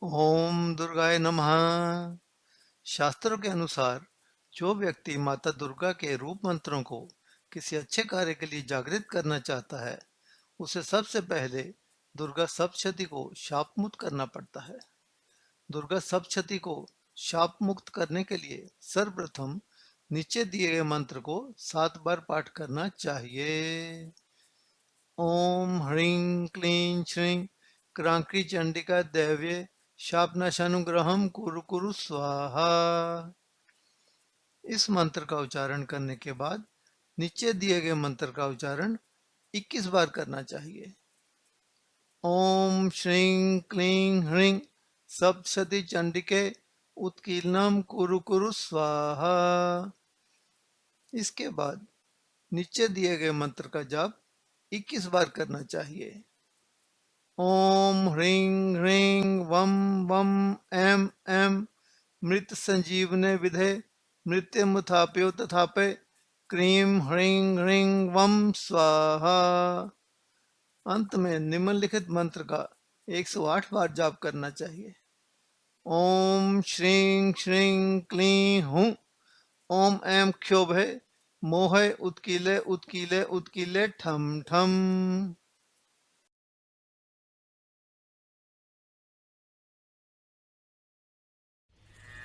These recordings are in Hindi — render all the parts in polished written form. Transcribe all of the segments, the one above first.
ओम दुर्गाय नमः। शास्त्रों के अनुसार जो व्यक्ति माता दुर्गा के रूप मंत्रों को किसी अच्छे कार्य के लिए जागृत करना चाहता है, उसे सबसे पहले दुर्गा सप्तशती को शाप मुक्त करना पड़ता है। दुर्गा सप्तशती को शाप मुक्त करने के लिए सर्वप्रथम नीचे दिए गए मंत्र को 7 बार पाठ करना चाहिए। ओम ह्रीं क्लीं श्रीं क्रांकी चंडिका दैव्ये शापनाशानुग्रहम कुरु कुरु स्वाहा। इस मंत्र का उच्चारण करने के बाद नीचे दिए गए मंत्र का उच्चारण 21 बार करना चाहिए। ओम श्रीं क्लीं ह्रीं सप्तशती चंडिके उत्कीर्णम कुरु कुरु स्वाहा। इसके बाद नीचे दिए गए मंत्र का जाप 21 बार करना चाहिए। ओम ह्रीं ह्रीं वम वम एम एम मृत संजीवने विधे मृत्युमुथाप्यो तथापे क्रीं ह्रीं ह्रीं वम स्वाहा। अंत में निम्नलिखित मंत्र का 108 बार जाप करना चाहिए। ओम श्रीं श्रीं क्लीं हूं ओम ऐं क्षोभे मोहे उत्कीले उत्कीले उत्कीले ठम ठम।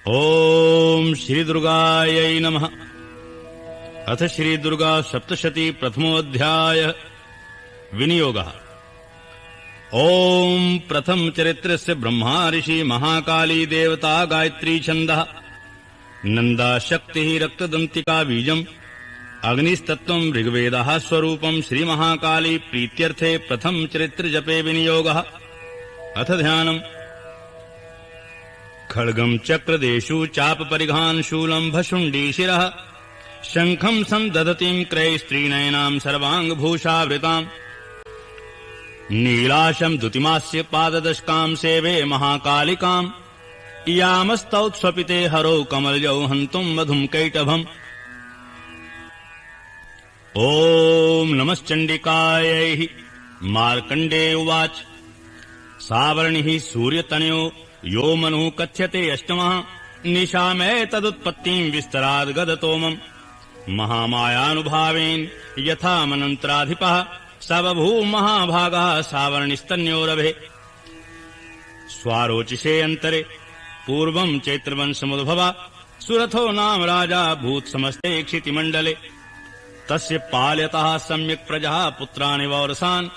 ओम श्री दुर्गायै नमः। अथ श्री दुर्गा सप्तशती प्रथमोऽध्यायः। विनियोगः। ओम प्रथम चरित्रस्य ब्रह्मा ऋषि महाकाली देवता गायत्री छन्दः नन्दा शक्तिः रक्तदन्तिका बीजम् अग्निस्तत्त्वम् ऋग्वेदः स्वरूपम् श्रीमहाकाली प्रीत्यर्थे प्रथम चरित्र जपे विनियोगः। अथ ध्यानम्। खड्गम् चक्रदेशु चापपरिघान् शूलम् भशुण्डी शिरः शङ्खम् सन्दधतीम् क्रयस्त्रीनयनाम् सर्वाङ्गभूषावृताम् नीलाशम् द्युतिमास्य पाददशकाम् सेवे महाकालिकाम् इयामस्तौत्स्वपिते हरौ कमलजौ हन्तुम् मधुम् कैटभम्। ॐ नमश्चण्डिकायै। मार्कण्डेय उवाच। सावर्णिः सूर्यतनयो यो मनुः कथ्यते अष्टमः निशामे तदुत्पत्तिम् विस्तराद् गदतोमम् महामायानुभावेन यथा मनन्त्राधिपः स बभूव महाभागः सावर्णिस्तन्योरभे स्वारोचिषे अन्तरे पूर्वम् चैत्रवंशमुद्भवा सुरथो नाम राजा भूत् समस्ते क्षितिमण्डले तस्य पाल्यतः सम्यक् प्रजः पुत्राणि वौरसान्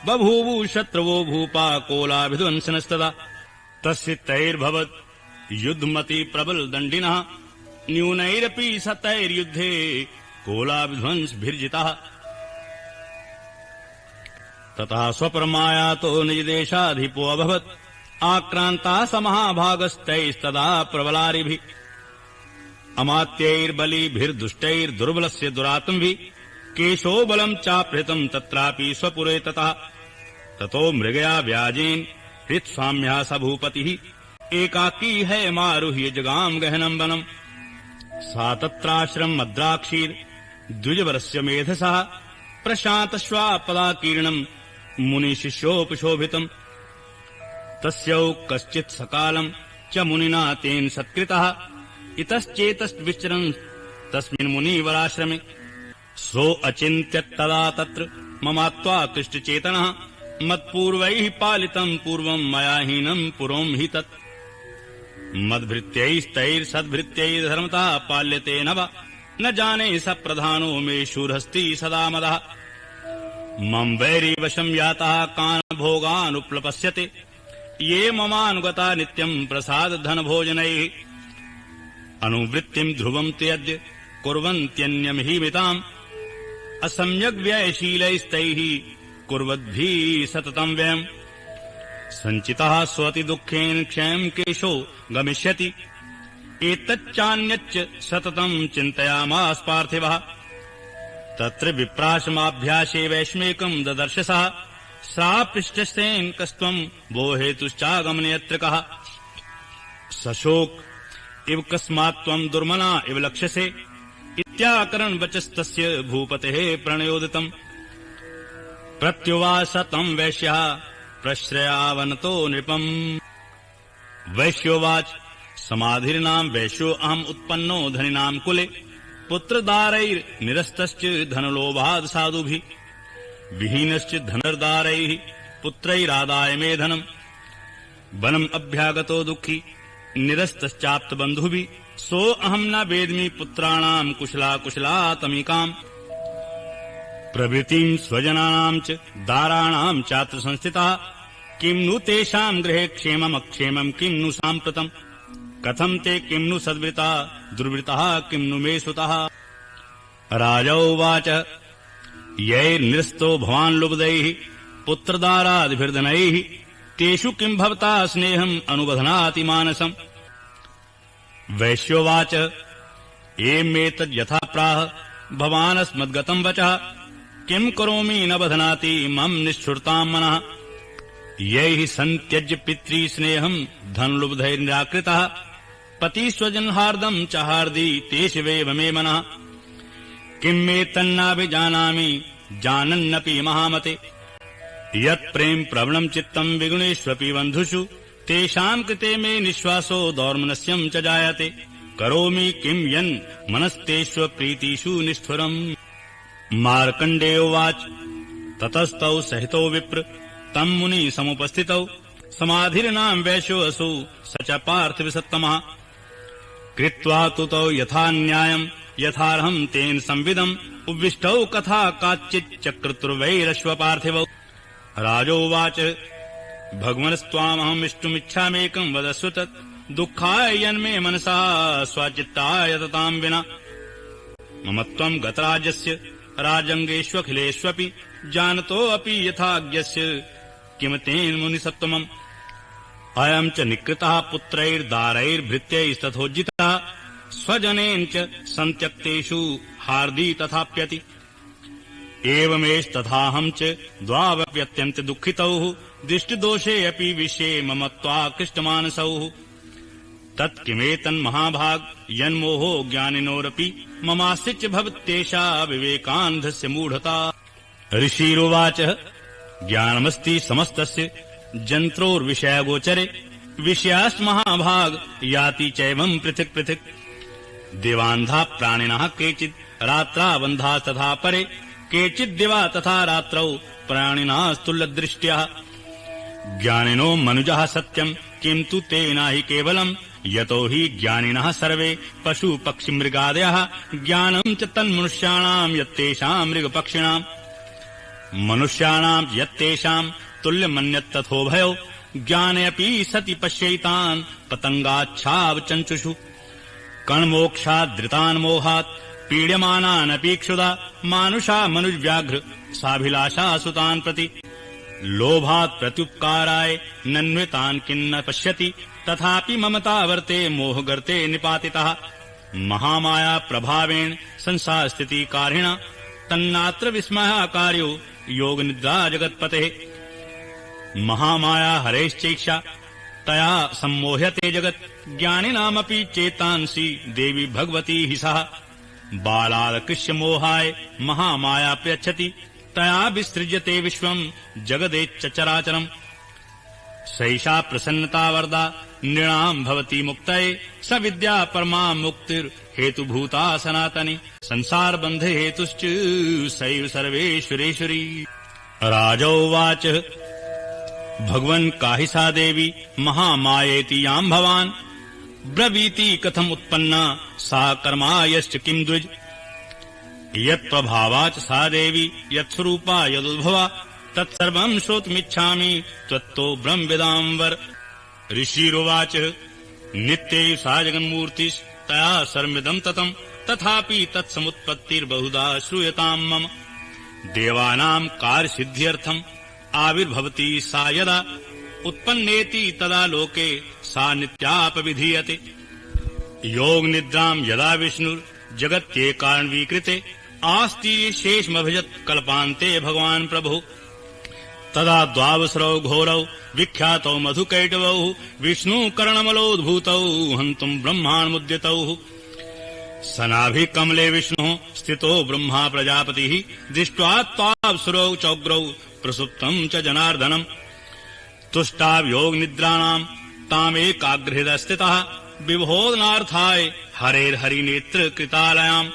बभूवु शत्रवो भूपा कोलाभिध्वंसनस्तदा तस्य तैर्भवत् युद्धमति प्रबल दण्डिनः न्यूनैरपि सतैर्युद्धे कोलाभिध्वंसभिर्जितः ततः स्वपरमायातो निजदेशाधिपो अभवत् आक्रान्तः स महाभागस्तैस्तदा प्रबलारिभिः अमात्यैर्बलिभिर्दुष्टैर्दुर्बलस्य दुरात्मभिः केशो बलम् चापहृतम् तत्रापि स्वपुरे ततो मृगया व्याजेन हृत्स्वाम्यः स भूपतिः एकाकी हैमारुह्य जगाम गहनम् वनम् सा तत्राश्रम् मद्राक्षीर् द्विजवरस्य मेधसः प्रशान्तश्वापदाकीर्णम् मुनिशिष्योपशोभितम् तस्यौ कश्चित् सकालम् च मुनिना तेन सत्कृतः इतश्चेतश्विचरन् तस्मिन् मुनिवराश्रमे सो अचिन्त्यत्तदा तत्र ममात्वा तुष्टचेतनः मत्पूर्वैः पालितम् पूर्वम् मया हीनम् पुरोम् हि तत् मद्भृत्यैस्तैर्सद्भृत्यैः धर्मतः पाल्यते न वा न जाने स प्रधानो मे शूरहस्ति सदा मदः मम वैरीवशम् यातः कान् भोगानुप्लपस्यते ये ममानुगता नित्यम् प्रसादधनभोजनैः अनुवृत्तिम् ध्रुवम् त्यज्य कुर्वन्त्यन्यमहीमिताम् असम्यग्व्ययशीलैस्तैः कुर्वद्भिः सततम् व्ययम् सञ्चितः स्वति दुःखेन क्षयम् केशो गमिष्यति एतच्चान्यच्च सततम् चिन्तयामास पार्थिवः तत्र विप्राशमाभ्यासे वैश्मेकम् ददर्शसः सापृष्टस्तेन कस्त्वम् वो हेतुश्चागमने यत्र कः सशोक इव कस्मात्त्वम् दुर्मना इव लक्ष्यसे इत्याकरन् वचस्तस्य भूपतेः प्रणयोदितम् प्रत्युवास तम् वैश्यः प्रश्रयावनतो नृपम्। वैश्योवाच समाधिर्नाम वैश्यो अहम उत्पन्नो धनिनाम कुले पुत्रदारैर्निरस्तश्च धनलोभाद् साधुभिः विहीनश्च धनर्दारैः पुत्रैरादाय मे धनम् वनम् अभ्यागतो दुःखी निरस्तश्चाप्तबन्धुभिः सो अहम् न वेद्मि पुत्राणाम् कुशलातमिकाम् प्रभृतिम् स्वजनानाम् च दाराणाम् चात्र संस्थिताः किम् नु तेषाम् गृहे क्षेममक्षेमम् किम् नु साम्प्रतम् कथम् ते किम् नु सद्वृता दुर्वृतः किम् नु मे सुतः राजा उवाच यैर्निरस्तो भवान् लुब्धैः पुत्रदारादिभिर्धनैः तेषु किम् भवता स्नेहम् अनुबध्नाति मानसम् वैश्योवाच एमेतद् यथा प्राह भवानस्मद्गतम् वचः किम् करोमि न बध्नाति मम निष्ठुरताम् मनः यैः सन्त्यज्य पितृस्नेहम् धनलुब्धैर्निराकृतः पतिस्वजनहार्दम् च हार्दि तेषवेव मे मनः किम् मे तन्नाभिजानामि जानन्नपि महामते यत्प्रेम प्रवणम् चित्तम् विगुणेष्वपि बन्धुषु तेषाम् कृते मे निःश्वासो दौर्मनस्यम् च जायते करोमि किम् यन् मनस्तेष्व प्रीतिषु निष्ठुरम् मार्कण्डेयोवाच ततस्तौ सहितो विप्र तम् मुनि समुपस्थितौ समाधिर्नाम् वैश्यो असौ स च पार्थिवसत्तमः कृत्वा तुतौ यथा न्यायम् यथार्हम् तेन संविदम् उपविष्टौ कथा काचित् चक्रतुर्वैरश्वपार्थिवौ राजोवाच भगवन्स्त्वामहमिष्टुमिच्छामेकम् वदस्व तत् दुःखाय यन्मे मनसा स्वचित्ताय तताम् विना मम त्वम् गतराज्यस्य राजङ्गेष्वखिलेष्वपि जानतोऽपि यथाज्ञस्य किम तेन मुनिसत्तमम् अयम् च निकृतः पुत्रैर्दारैर्भृत्यैस्तथोज्जितः स्वजनेन च सन्त्यक्तेषु हार्दी तथाप्यति एवमेस्तथाहम् च द्वावप्यत्यन्त दुःखितौ दृष्टिदोषे अपि विषये मम त्वाकृष्टमानसौ तत्किमेतन्महाभाग यन्मोहो ज्ञानिनोरपि ममास्य च भवत्येषा विवेकान्धस्य मूढता ऋषिरुवाच ज्ञानमस्ति समस्तस्य जन्त्रोर्विषयगोचरे विषयास्महाभाग याति चैवम् पृथक् पृथक् दिवान्धा प्राणिनः केचित् रात्राबन्धा तथा परे केचित् दिवा तथा रात्रौ प्राणिनास्तुल्यदृष्ट्या ज्ञानिनो मनुजः सत्यम् किन्तु तेनाहि केवलम् यतो हि ज्ञानिनः सर्वे पशुपक्षिमृगादयः ज्ञानम् च तन्मनुष्याणाम् यत्तेषाम् मृगपक्षिणाम् मनुष्याणाम् यत्तेषाम् तुल्यमन्यत्तथोभयो ज्ञाने अपि सति पश्यैतान् पतङ्गाच्छावचञ्चुषु कण्मोक्षाद्धृतान् मोहात् पीड्यमानानपि क्षुधा मानुषा मनुव्याघ्र साभिलाषा सुतान् प्रति लोभात् प्रत्युपकाराय नन्वितान् किन्न पश्यति तथापि ममतावर्ते मोहगर्ते निपातितः महामाया प्रभावेण संसारस्थितिकारिणा तन्नात्र विस्मयाकार्यो योगनिद्रा जगत्पतेः महामाया हरेश्चैक्षा तया सम्मोह्यते जगत् ज्ञानिनामपि चेतांसि देवी भगवती हि सः बालादकृष्य मोहाय महामाया प्रयच्छति तया विसृज्यते विश्वम् जगदेच्चराचरम् सैषा प्रसन्नता वरदा नृणाम् भवति मुक्तये स विद्या परमा मुक्तिर्हेतुभूता सनातनी संसारबन्धे हेतुश्च सैव सर्वेश्वरेश्वरी राजोवाच भगवन् काहि सा देवी महामायेति याम् भवान् ब्रवीति कथम् उत्पन्ना सा कर्मायश्च किम् द्विज यत्प्रभावाच सा देवी यत्स्वरूपा यदुद्भवा तत्सर्वम् श्रोतुमिच्छामि त्वत्तो ब्रह्मविदाम्बर ऋषिरुवाच नित्यैव सा जगन्मूर्तिस्तया सर्वमिदम् ततम् तथापि तत्समुत्पत्तिर्बहुधा श्रूयताम् मम देवानाम् कार्यसिद्ध्यर्थम् आविर्भवति सा यदा उत्पन्नेति तदा लोके सा नित्यापविधीयते योगनिद्राम् यदा विष्णुर्जगत्येकान्वीकृते आस्ति शेषमभिजत् कल्पान्ते भगवान् प्रभु तदा द्वावसरौ घोरौ विख्यातौ मधुकैटवौ विष्णुकर्णमलोद्भूतौ हन्तुम् ब्रह्माण्मुद्यतौ सनाभिकमले विष्णुः स्थितो ब्रह्मा प्रजापतिः दृष्ट्वा त्वावसरौ चौग्रौ प्रसुप्तम् च जनार्दनम् तुष्टाव्योगनिद्राणाम् तामेकाग्रहृदय स्थितः विबोधनार्थाय हरेर्हरिनेत्र कृतालयाम्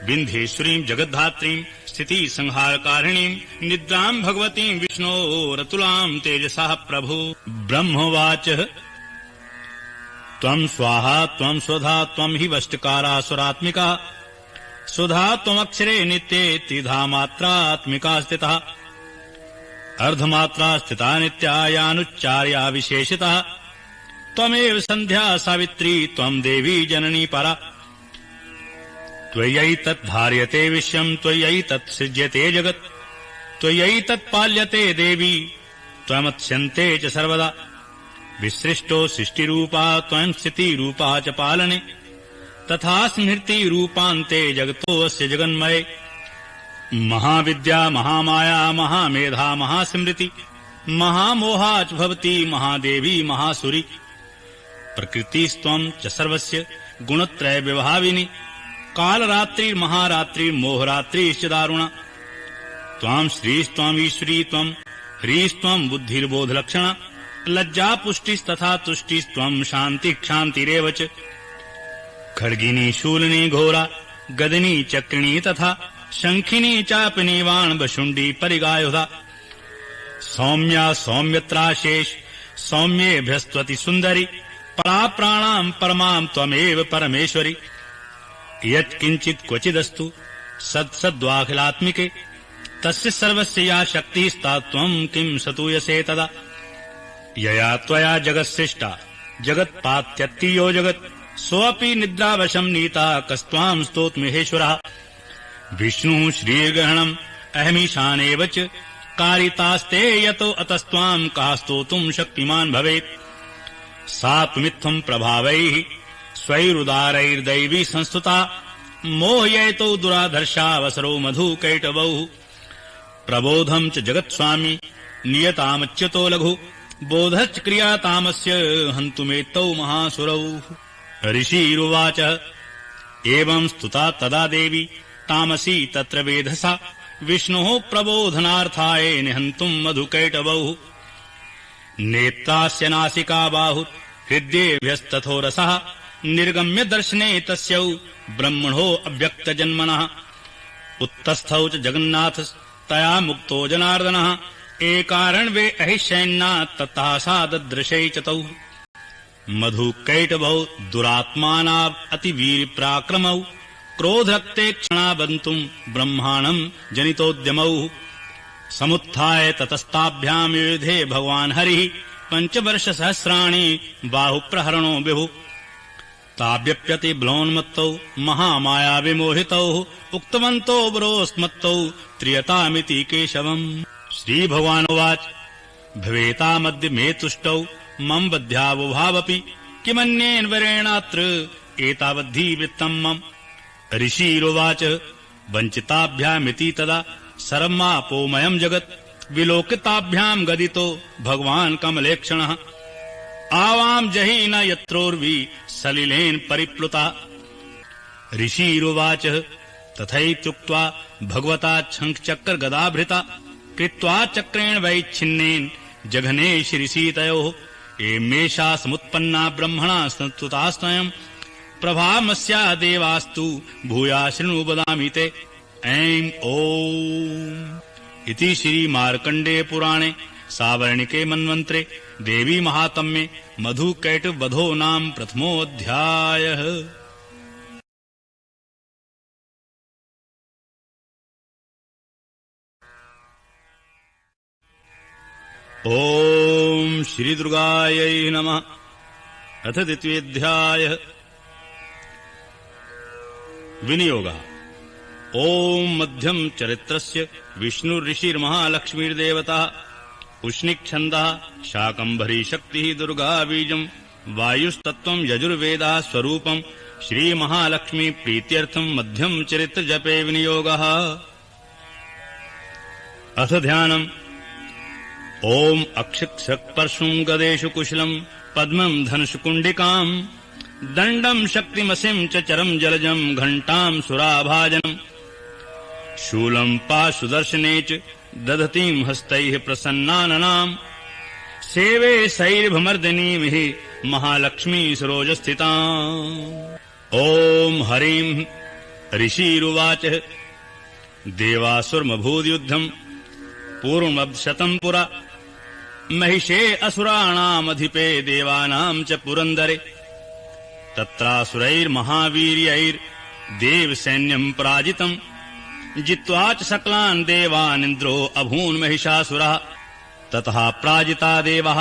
विन्ध्येश्वरीं जगद्धात्रीं स्थिति संहारकारिणीं निद्रां भगवतीं विष्णोरतुलां तेजसः प्रभु। ब्रह्मोवाच त्वं स्वाहा त्वं स्वधा त्वं हि वष्टकारासुरात्मिका सुधा त्वमक्षरे नित्ये त्रिधा मात्रात्मिका स्थितः अर्धमात्रा स्थिता नित्या यानुच्चार्या विशेषितः त्वमेव सन्ध्या सावित्री त्वं देवी जननी परा त्वयैतत् धार्यते विश्वम् त्वयैतत् सृज्यते जगत् त्वयैतत् पाल्यते देवी त्वमत्स्यन्ते च सर्वदा विसृष्टो सृष्टिरूपा त्वं स्थितिरूपा च पालने तथा स्मृतिरूपान्ते जगतोऽस्य जगन्मये महाविद्या महामाया महामेधा महास्मृति महामोहा च भवति महादेवी महासुरी प्रकृतिस्त्वं च सर्वस्य गुणत्रय विभाविनी कालरात्रिर्महारात्रिर्मोहरात्रिश्च दारुणा त्वां श्रीस्त्वां ईश्वरी त्वं ह्रीस्त्वं बुद्धिर्बोधलक्षणा लज्जा पुष्टिस्तथा तुष्टिस्त्वं शान्तिक्षान्तिरेव च खड्गिनी शूलिनी घोरा गदिनी चक्रिणी तथा शङ्खिनी चापिनी वाणवशुण्डी परिगायुधा सौम्या सौम्यत्राशेष सौम्येभ्यस्त्वति सुन्दरी परा प्राणां परमां त्वमेव परमेश्वरी यत्किञ्चित् क्वचिदस्तु सत्सद्वाखिलात्मिके तस्य सर्वस्य या शक्तिस्ता त्वं किं सतूयसे तदा यया त्वया जगत्सृष्टा जगत्पात्यत्तियो जगत् सोऽपि निद्रावशं नीता कस्त्वां स्तोतुमिहेश्वरः विष्णुः श्रीर्ग्रहणम् अहमीशानेव च कारितास्ते यतो अतस्त्वां कः स्तोतुं शक्तिमान् भवेत् सा त्वमित्थं प्रभावैः स्वैरुदारैर्दैवी संस्तुता मोहयैतो दुराधर्षावसरो मधुकैटवौ प्रबोधं च जगत्स्वामी नियतामच्युतो लघु बोधश्च क्रियातामस्य हन्तुमेतौ महासुरौ ऋषिरुवाच एवं स्तुता तदा देवी तामसी तत्र वेधसा विष्णोः प्रबोधनार्थाय निहन्तुं मधुकैटवौ नेत्रास्य नासिका बाहुर्हृद्येभ्यस्तथोरसः निर्गम्य दर्शने तस्यौ ब्रह्मणो अव्यक्तजन्मनः उत्तस्थौ च जगन्नाथस्तया मुक्तो जनार्दनः एकारणवे अहिशयन्नात् ततः सा ददृशै च तौ मधुकैटभौ दुरात्मानाम् अतिवीरपराक्रमौ क्रोधरक्ते क्षणाबन्तुं ब्रह्माणं जनितोद्यमौ समुत्थाय ततस्ताभ्याम् युधे भगवान् हरिः 5 वर्षसहस्राणि बाहुप्रहरणो विभुः ताभ्यप्यति ब्लोन्मत्तौ महामाया विमोहितौ उक्तवन्तो वरोस्मत्तौ त्रियतामिति केशवम् श्रीभगवानुवाच भवेतामद्य मे तुष्टौ मम बध्यावुभावपि किमन्येन वरेणात्र एतावद्धि वित्तम् मम ऋषिरुवाच वञ्चिताभ्यामिति तदा सर्वमापोमयम् जगत् विलोकिताभ्याम् गदितो भगवान् कमलेक्षणः आवाम् जहि न यत्रोर्वि सलिलेन परिप्लुता ऋषिरुवाच तथैत्युक्त्वा भगवता शङ्खचक्रगदाभृता कृत्वा चक्रेण वैच्छिन्नेन जघने शिरिसीतयोः एमेषा समुत्पन्ना ब्रह्मणा संस्तुतास्त्वयम् प्रभामस्या देवास्तु भूया शृणु वदामि ते ऐं ओम् इति श्री मार्कण्डेय पुराणे सावर्णिके मन्वन्त्रे देवी महात्म्ये मधुकैटवधो नाम प्रथमोऽध्यायः। ओम श्री दुर्गायै नमः। अथ द्वितीयोऽध्यायः। विनियोगः। ओम मध्यम चरित्रस्य विष्णुर्षिर्महालक्ष्मीर्देवता उष्णिक्छन्दः शाकम्भरी शक्तिः दुर्गा बीजम् वायुस्तत्त्वं यजुर्वेदः स्वरूपम् श्रीमहालक्ष्मी प्रीत्यर्थम् मध्यम चरित्र जपे विनियोगः। अथ ध्यानम्। ओम अक्षिक्सक्पर्शुं गदेषु कुशलम् पद्मम् धनुषकुण्डिकाम् दण्डम् शक्तिमसिम् च चरम् जलजम् घण्टाम् सुराभाजनम् शूलम् पाशुदर्शने च दधतीम् हस्तैः प्रसन्नाननाम् सेवे सैर्भमर्दिनीं हि महालक्ष्मी सरोजस्थिताम्। ॐ हरिं ऋषिरुवाच देवासुरमभूद्युद्धम् पूर्वमब्शतम् पुरा महिषे असुराणामधिपे देवानां च पुरन्दरे तत्रासुरैर्महावीर्यैर्देवसैन्यम् पराजितम् जित्वा च सकलान् देवानिन्द्रो अभून् महिषासुरः ततः पराजिता देवाः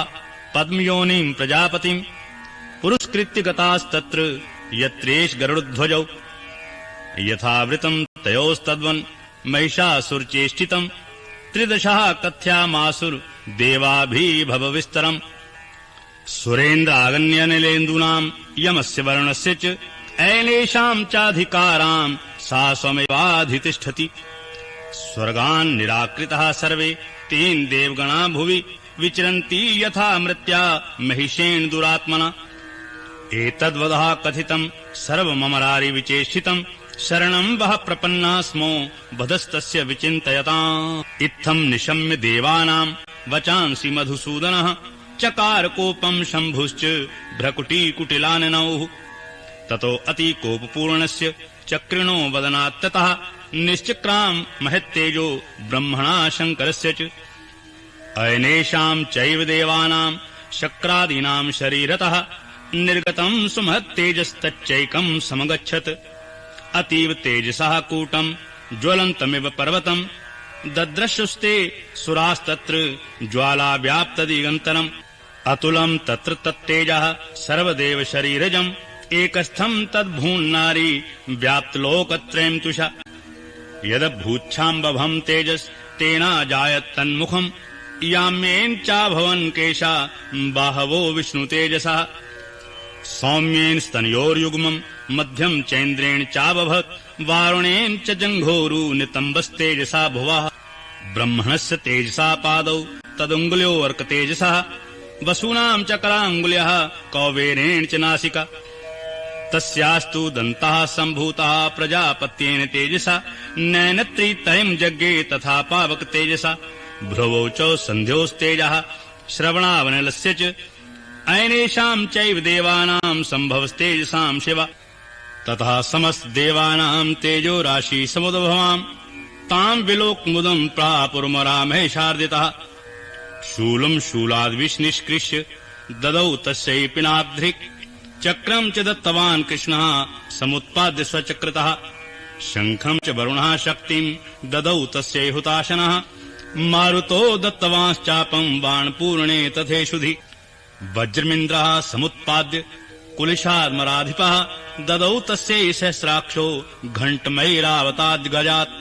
पद्मयोनिम् प्रजापतिम् पुरस्कृत्य गतास्तत्र यत्रेष गरुडध्वजौ यथावृतम् तयोस्तद्वन् महिषासुरचेष्टितम् त्रिदशः कथ्यामासुरदेवाभिभवविस्तरम् सुरेन्द्रागण्यनिलेन्दूनाम् यमस्य वर्णस्य च ऐलेषाम् चाधिकाराम् सा स्वमेवाधितिष्ठति स्वर्गान् निराकृतः सर्वे तेन देवगणा भुवि विचरन्ति यथा मृत्या महिषेण दुरात्मना एतद्वदः कथितम् सर्वममरारि विचेष्टितम् शरणम् वः प्रपन्ना स्मो वधस्तस्य विचिन्तयताम् इत्थम् निशम्य देवानाम् वचांसि मधुसूदनः चकार कोपम् शम्भुश्च भ्रकुटीकुटिलाननौः ततो अतिकोपपूर्णस्य चक्रिणो वदनात्ततः निश्चक्राम् महत्तेजो ब्रह्मणा शङ्करस्य च अयनेषाम् चैव देवानाम् शक्रादीनाम् शरीरतः निर्गतम् सुमहत्तेजस्तच्चैकम् समगच्छत् अतीव तेजसः कूटम् ज्वलन्तमिव पर्वतम् दद्रश्युस्ते सुरास्तत्र ज्वालाव्याप्तदिगन्तरम् अतुलम् तत्र तत्तेजः सर्वदेव शरीरजम् एकस्थम् तद्भून्नारी व्याप्तलोकत्रयम् तुषा यदभूच्छाम्बभम् तेजस्तेनाजायत्तन्मुखम् याम्येन चाभवन् केशा बाहवो विष्णुतेजसः सौम्येन स्तनयोर्युग्मम् मध्यम् चैन्द्रेण चाबभत् वारुणेन च जङ्घोरु नितम्बस्तेजसा भुवः ब्रह्मणस्य तेजसा पादौ तदुङ्गुल्यो अर्कतेजसः वसूनाम् चक्राङ्गुल्यः कौबेरेण च नासिका तस्यास्तु दन्तः सम्भूतः प्रजापत्येन तेजसा नयनत्रितयम् जज्ञे तथा पावक तेजसा भ्रुवौ च सन्ध्योस्तेजः श्रवणावनलस्य च अयनेषाम् चैव देवानाम् सम्भवस्तेजसाम् शिव ततः समस्तदेवानाम् तेजो राशि समुद्भवाम् ताम् विलोक्मुदम् प्रापुर्मरामहेशार्दितः शूलम् शूलाद्विष्निष्कृष्य ददौ तस्यै पिनाब्धिक् चक्रम् च दत्तवान् कृष्णः समुत्पाद्य स्वचक्रतः शङ्खम् च वरुणः शक्तिम् ददौ तस्यै हुताशनः मारुतो दत्तवांश्चापम् बाणपूर्णे तथेषुधि वज्रमिन्द्रः समुत्पाद्य कुलिशाद्मराधिपः ददौ तस्यै सहस्राक्षो घण्टमैरावताद्गजात्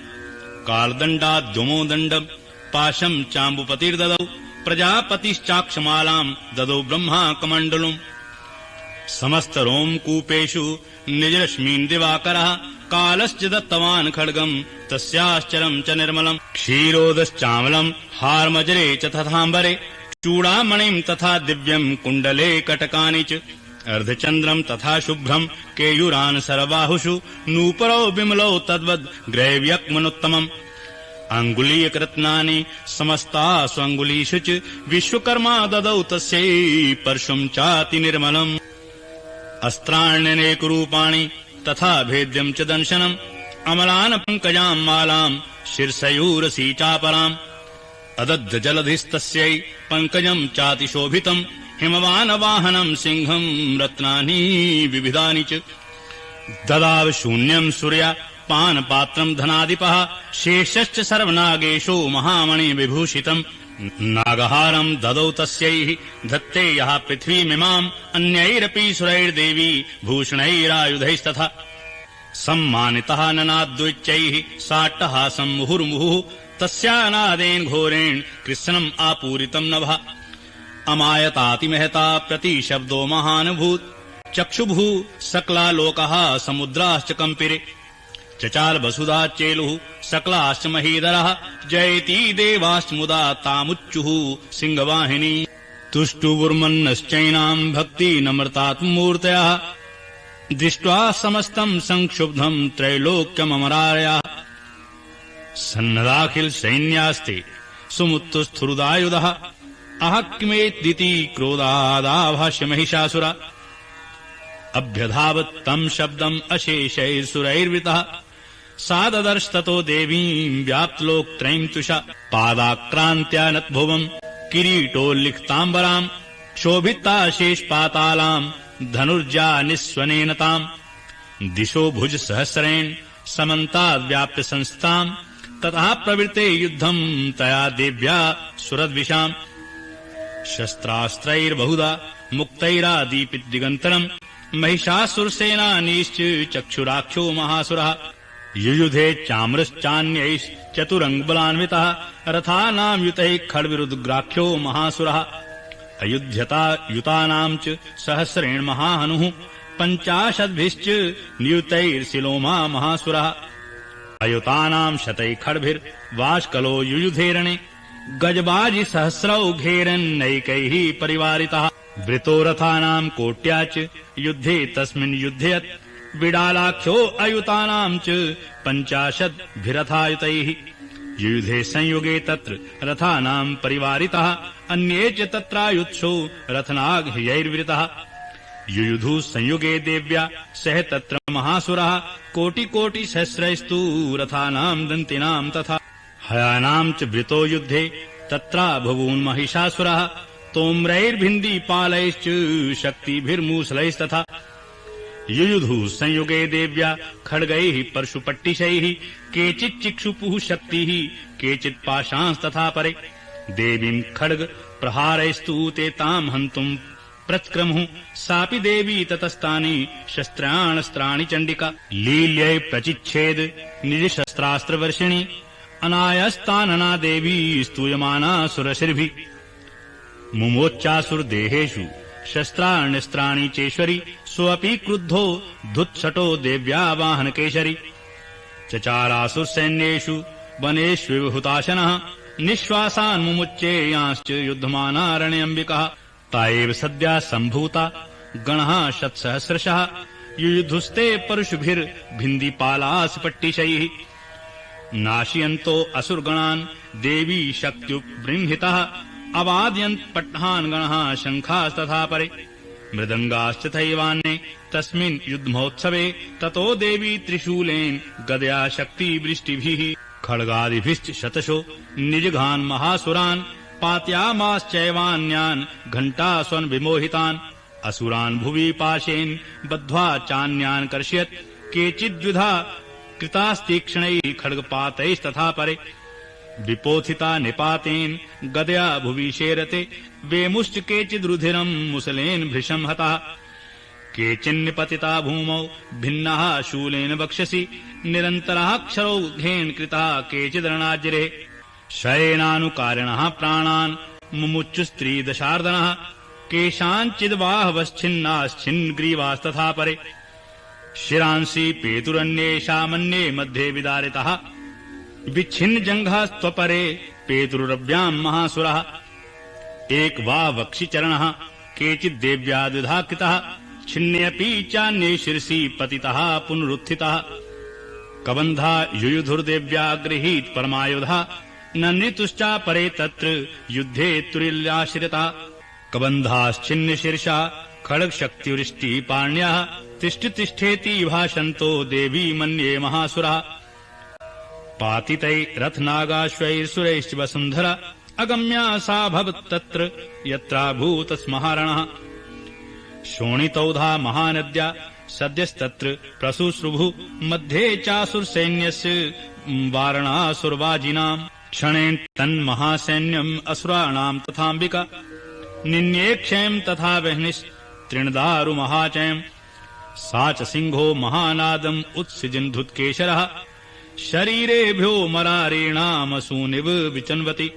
कालदण्डाद्युमो दण्डम् पाशम् चाम्बुपतिर्ददौ प्रजापतिश्चाक्षमालाम् ददौ ब्रह्मा कमण्डलुम् समस्तरोमकूपेषु निजरश्मीन् दिवाकरः कालश्च दत्तवान् खड्गम् तस्याश्चरम् च निर्मलम् क्षीरोदश्चामलम् हार्मजरे च तथाम्बरे चूडामणिम् तथा दिव्यम् कुण्डले कटकानि च अर्धचन्द्रम् तथा शुभ्रम् केयूरान् सर्वाहुषु नूपरौ विमलौ तद्वद् ग्रैव्यक्मनुत्तमम् अङ्गुलीयकृत्नानि समस्तासु अङ्गुलीषु च विश्वकर्मा ददौ तस्यै परशुम् चाति निर्मलम् अस्त्राण्यनेकरूपाणि तथा भेद्यम् च दंशनम् अमलान् पङ्कजाम् मालाम् शीर्षयूरसी चापराम् अदद्धजलधिस्तस्यै पङ्कजम् चातिशोभितम् हिमवानवाहनम् सिंहम् रत्नानि विविधानि च ददाव शून्यम् सूर्या पानपात्रम् धनाधिपः शेषश्च सर्वनागेषु महामणि विभूषितम् नागहारम् ददौ तस्यै धत्ते यः पृथ्वीमिमाम् अन्यैरपि सुरैर्देवी भूषणैरायुधैस्तथा सम्मानितः ननाद्विच्चैः साट्टहासम् मुहुर्मुहुः तस्यानादेन घोरेण कृत्स्नम् आपूरितम् नभः अमायतातिमहता प्रतिशब्दो महानुभूत् चक्षुभुः सकलालोकः समुद्राश्च कम्पिरे चचाल वसुधा चेलुः सकलाश्च महीधरः जयति देवाश्च मुदा तामुच्चुः सिंहवाहिनी तुष्टुवुर्मन्नश्चैनाम् भक्ति नम्रतात्मूर्तयः दृष्ट्वा समस्तम् संक्षुब्धम् त्रैलोक्यममरारयः सन्नदाखिल सैन्यास्ते सुमुत्तुस्थुरुदायुधः अह किमेदिति क्रोधादाभाष्य महिषासुर अभ्यधावत् तम् शब्दम् अशेषैर्सुरैर्वृतः साददर्श ततो देवीम् व्याप्तलोकत्रयीम् तुषा पादाक्रान्त्या नतभुवम् किरीटोल्लिखिताम्बराम् क्षोभिताशेषपातालाम् धनुर्जा निःस्वनेन ताम् दिशो भुज सहस्रेण समन्ताद्व्याप्य संस्ताम् ततः प्रवृत्ते युद्धम् तया देव्या सुरद्विषाम् शस्त्रास्त्रैर्बहुधा मुक्तैरादीपित दिगन्तरम् महिषासुरसेनानीश्च चक्षुराख्यो महासुरः युयुधे चाम्रश्चान्यैश्चतुरङ्गबलान्वितः रथानाम् युतैः खड्विरुद्ग्राख्यो महासुरः अयुध्यता युतानाम् च सहस्रेण महाहनुः 50 नियुतैर्शिलोमा महासुरः अयुतानाम् शतैः खड्भिर्वाष्कलो युयुधेरणे गजबाजि सहस्रौ घेरन्नैकैः परिवारितः वृतो रथानाम् कोट्या च युद्धे तस्मिन् युध्ययत् विडालाख्यो अयुतानाम् च 50 युयुधे संयुगे तत्र रथानाम् परिवारितः अन्ये च तत्रायुत्सो रथनाग्र्यैर्वृतः युयुधु संयुगे देव्या सह तत्र महासुरः कोटिकोटिसहस्रैस्तु रथानाम् दन्तिनाम् तथा हयानाम् च वृतो युद्धे तत्रा बभून् महिषासुरः तोम्रैर्भिन्दीपालैश्च शक्तिभिर्मूसलैस्तथा युयुधु संयुगे देव्या खड्गैः परशुपट्टिशैः केचिच्चिक्षुपुः शक्तिः केचित् पाशांस्तथा परे देवीम् खड्ग प्रहारैस्तु ते ताम् हन्तुम् प्रचक्रमुः सापि देवी ततस्तानि शस्त्राणस्त्राणि चण्डिका लील्यै प्रचिच्छेद निजशस्त्रास्त्रवर्षिणि अनायस्तानना देवी स्तूयमाना सुरशिर्भिः मुमोच्चासुरदेहेषु शस्त्राण्यस्त्राणि चेश्वरि सोऽपि क्रुद्धो धुत्सटो देव्या वाहनकेशरि चचारासुरसैन्येषु वनेष्विव हुताशनः निःश्वासान् मुमुच्चेयांश्च युद्धमानारण्यम्बिकः ता एव सद्या सम्भूता गणः शतसहस्रशः युयुधुस्ते परशुभिर्भिन्दीपालासपट्टिशैः नाशयन्तो असुरगणान् देवी शक्त्युपबृंहितः अवादयन्त् पट्हान् गणः शङ्खास्तथा परे मृदङ्गाश्च थैवान्ये तस्मिन् युद्धमहोत्सवे ततो देवी त्रिशूलेन गदया शक्तिवृष्टिभिः खड्गादिभिश्च शतशो निजघान् महासुरान् पात्यामाश्चैवान्यान् घण्टास्वन् विमोहितान् असुरान् भुवि पाशेन बद्ध्वा चान्यान् कर्षयत् केचिद्विधा कृतास्तीक्ष्णैः खड्गपातैस्तथा परे विपोथिता निपातेन गदया भुवि शेरते वेमुश्च केचिद्रुधिरम् मुसलेन भृशम् हताः केचिन्निपतिता भूमौ भिन्नाः शूलेन वक्षसि निरन्तरः क्षरौघेन कृताः केचिदरणाज्रे शयेनानुकारिणः प्राणान् मुमुच्चुस्त्रीदशार्दनः केषाञ्चिद्बाहवश्छिन्नाश्छिन्नग्रीवास्तथा परे शिरांसि पेतुरन्येषामन्ये मध्ये विदारितः विच्छिन्नजङ्घास्त्वपरे पेतुरव्याम् महासुरः एकवावक्षिचरणः केचिद्देव्या द्विधा कृतः छिन्नेऽपि चान्ये शिरसि पतितः पुनरुत्थितः कबन्धा युयुधुर्देव्या गृहीत परमायुधः नन्दितुश्चापरे तत्र युद्धे तुरील्याश्रितः कबन्धाश्छिन्नशीर्षा खड्गशक्तिवृष्टिपाण्याः तिष्ठतिष्ठेति भाषन्तो देवी मन्ये महासुरः पातितै रथनागाश्वैर्सुरैश्च वसुन्धरा अगम्या सा भवत्तत्र यत्राभूत स्महारणः शोणितौधा महानद्या सद्यस्तत्र प्रसुश्रुभु मध्ये चासुरसैन्यस्य वारणासुरवाजिनाम् क्षणेन तन्महासैन्यम् असुराणाम् तथाम्बिका निन्येक्षयम् तथा वह्निस्त्रिणदारुमहाचयम् सा च सिंहो महानादम् उत्सृजन्धुत्केशरः शरीरेभ्यो मरारेणामसूनिव विचन्वति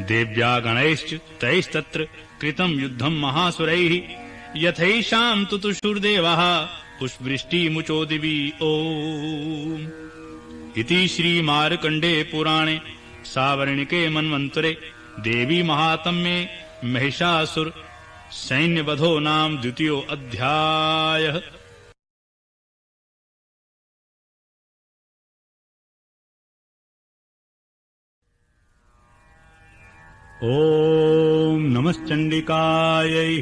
देव्या गणैश्च तैस्तत्र कृतम् युद्धम् महासुरैः यथैषाम् तुतुषुर्देवः पुष्पवृष्टिमुचो दिवि ओम् इति श्रीमार्कण्डे पुराणे सावर्णिके मन्वन्तरे देवी महात्म्ये महिषासुर सैन्यवधो नाम द्वितीयो अध्यायः। ॐ नमश्चण्डिकायै।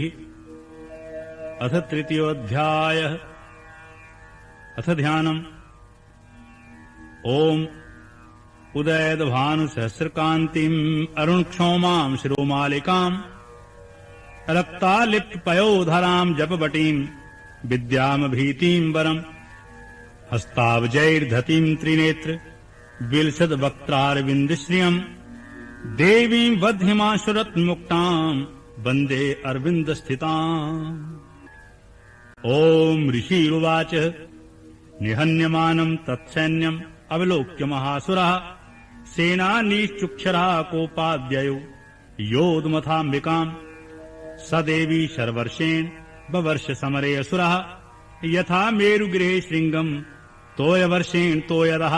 अथ तृतीयोऽध्यायः। अथ ध्यानम्। ॐ उदयद्भानुसहस्रकान्तिम् अरुणक्षौमाम् शिरोमालिकाम् रक्तालिप्तपयोधराम् जपवटीम् विद्यामभीतिम् वरम् हस्ताब्जैर्धतीम् त्रिनेत्र विलसद्वक्त्रारविन्दश्रियम् देवीम् वध्यमाशुरत्मुक्ताम् वन्दे अरविन्दस्थिताम्। ॐ ऋषिरुवाच निहन्यमानम् तत्सैन्यम् अवलोक्य महासुरः सेनानीश्चुक्षरः कोपाद्ययो योधमथाम्बिकाम् स देवी शर्वर्षेण बवर्ष समरे असुरः यथा मेरुगृहे शृङ्गम् तोयवर्षेण तोयदः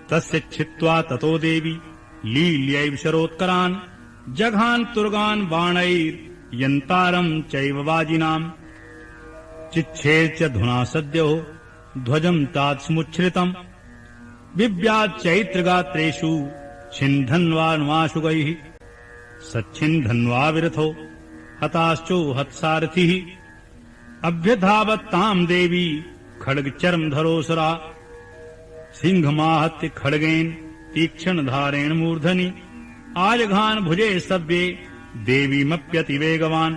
तस्य छित्त्वा ततो देवी लील्यैव शरोत्करान् जघान् तुर्गान् बाणैर्यन्तारम् चैव वाजिनाम् चिच्छेद च धुना सद्यो ध्वजम् तात समुच्छ्रितम् बिभ्याच्चैत्रगात्रेषु छिन्धन्वानुमाशुगैः सच्छिन्धन्वा विरथो हताश्चो हत्सारथिः अभ्यधावत्ताम् देवी खड्गचर्मधरोऽसुरा सिंहमाहत्य खड्गेन तीक्ष्णधारेण मूर्धनि आजघान भुजे सव्ये देवीमप्यतिवेगवान्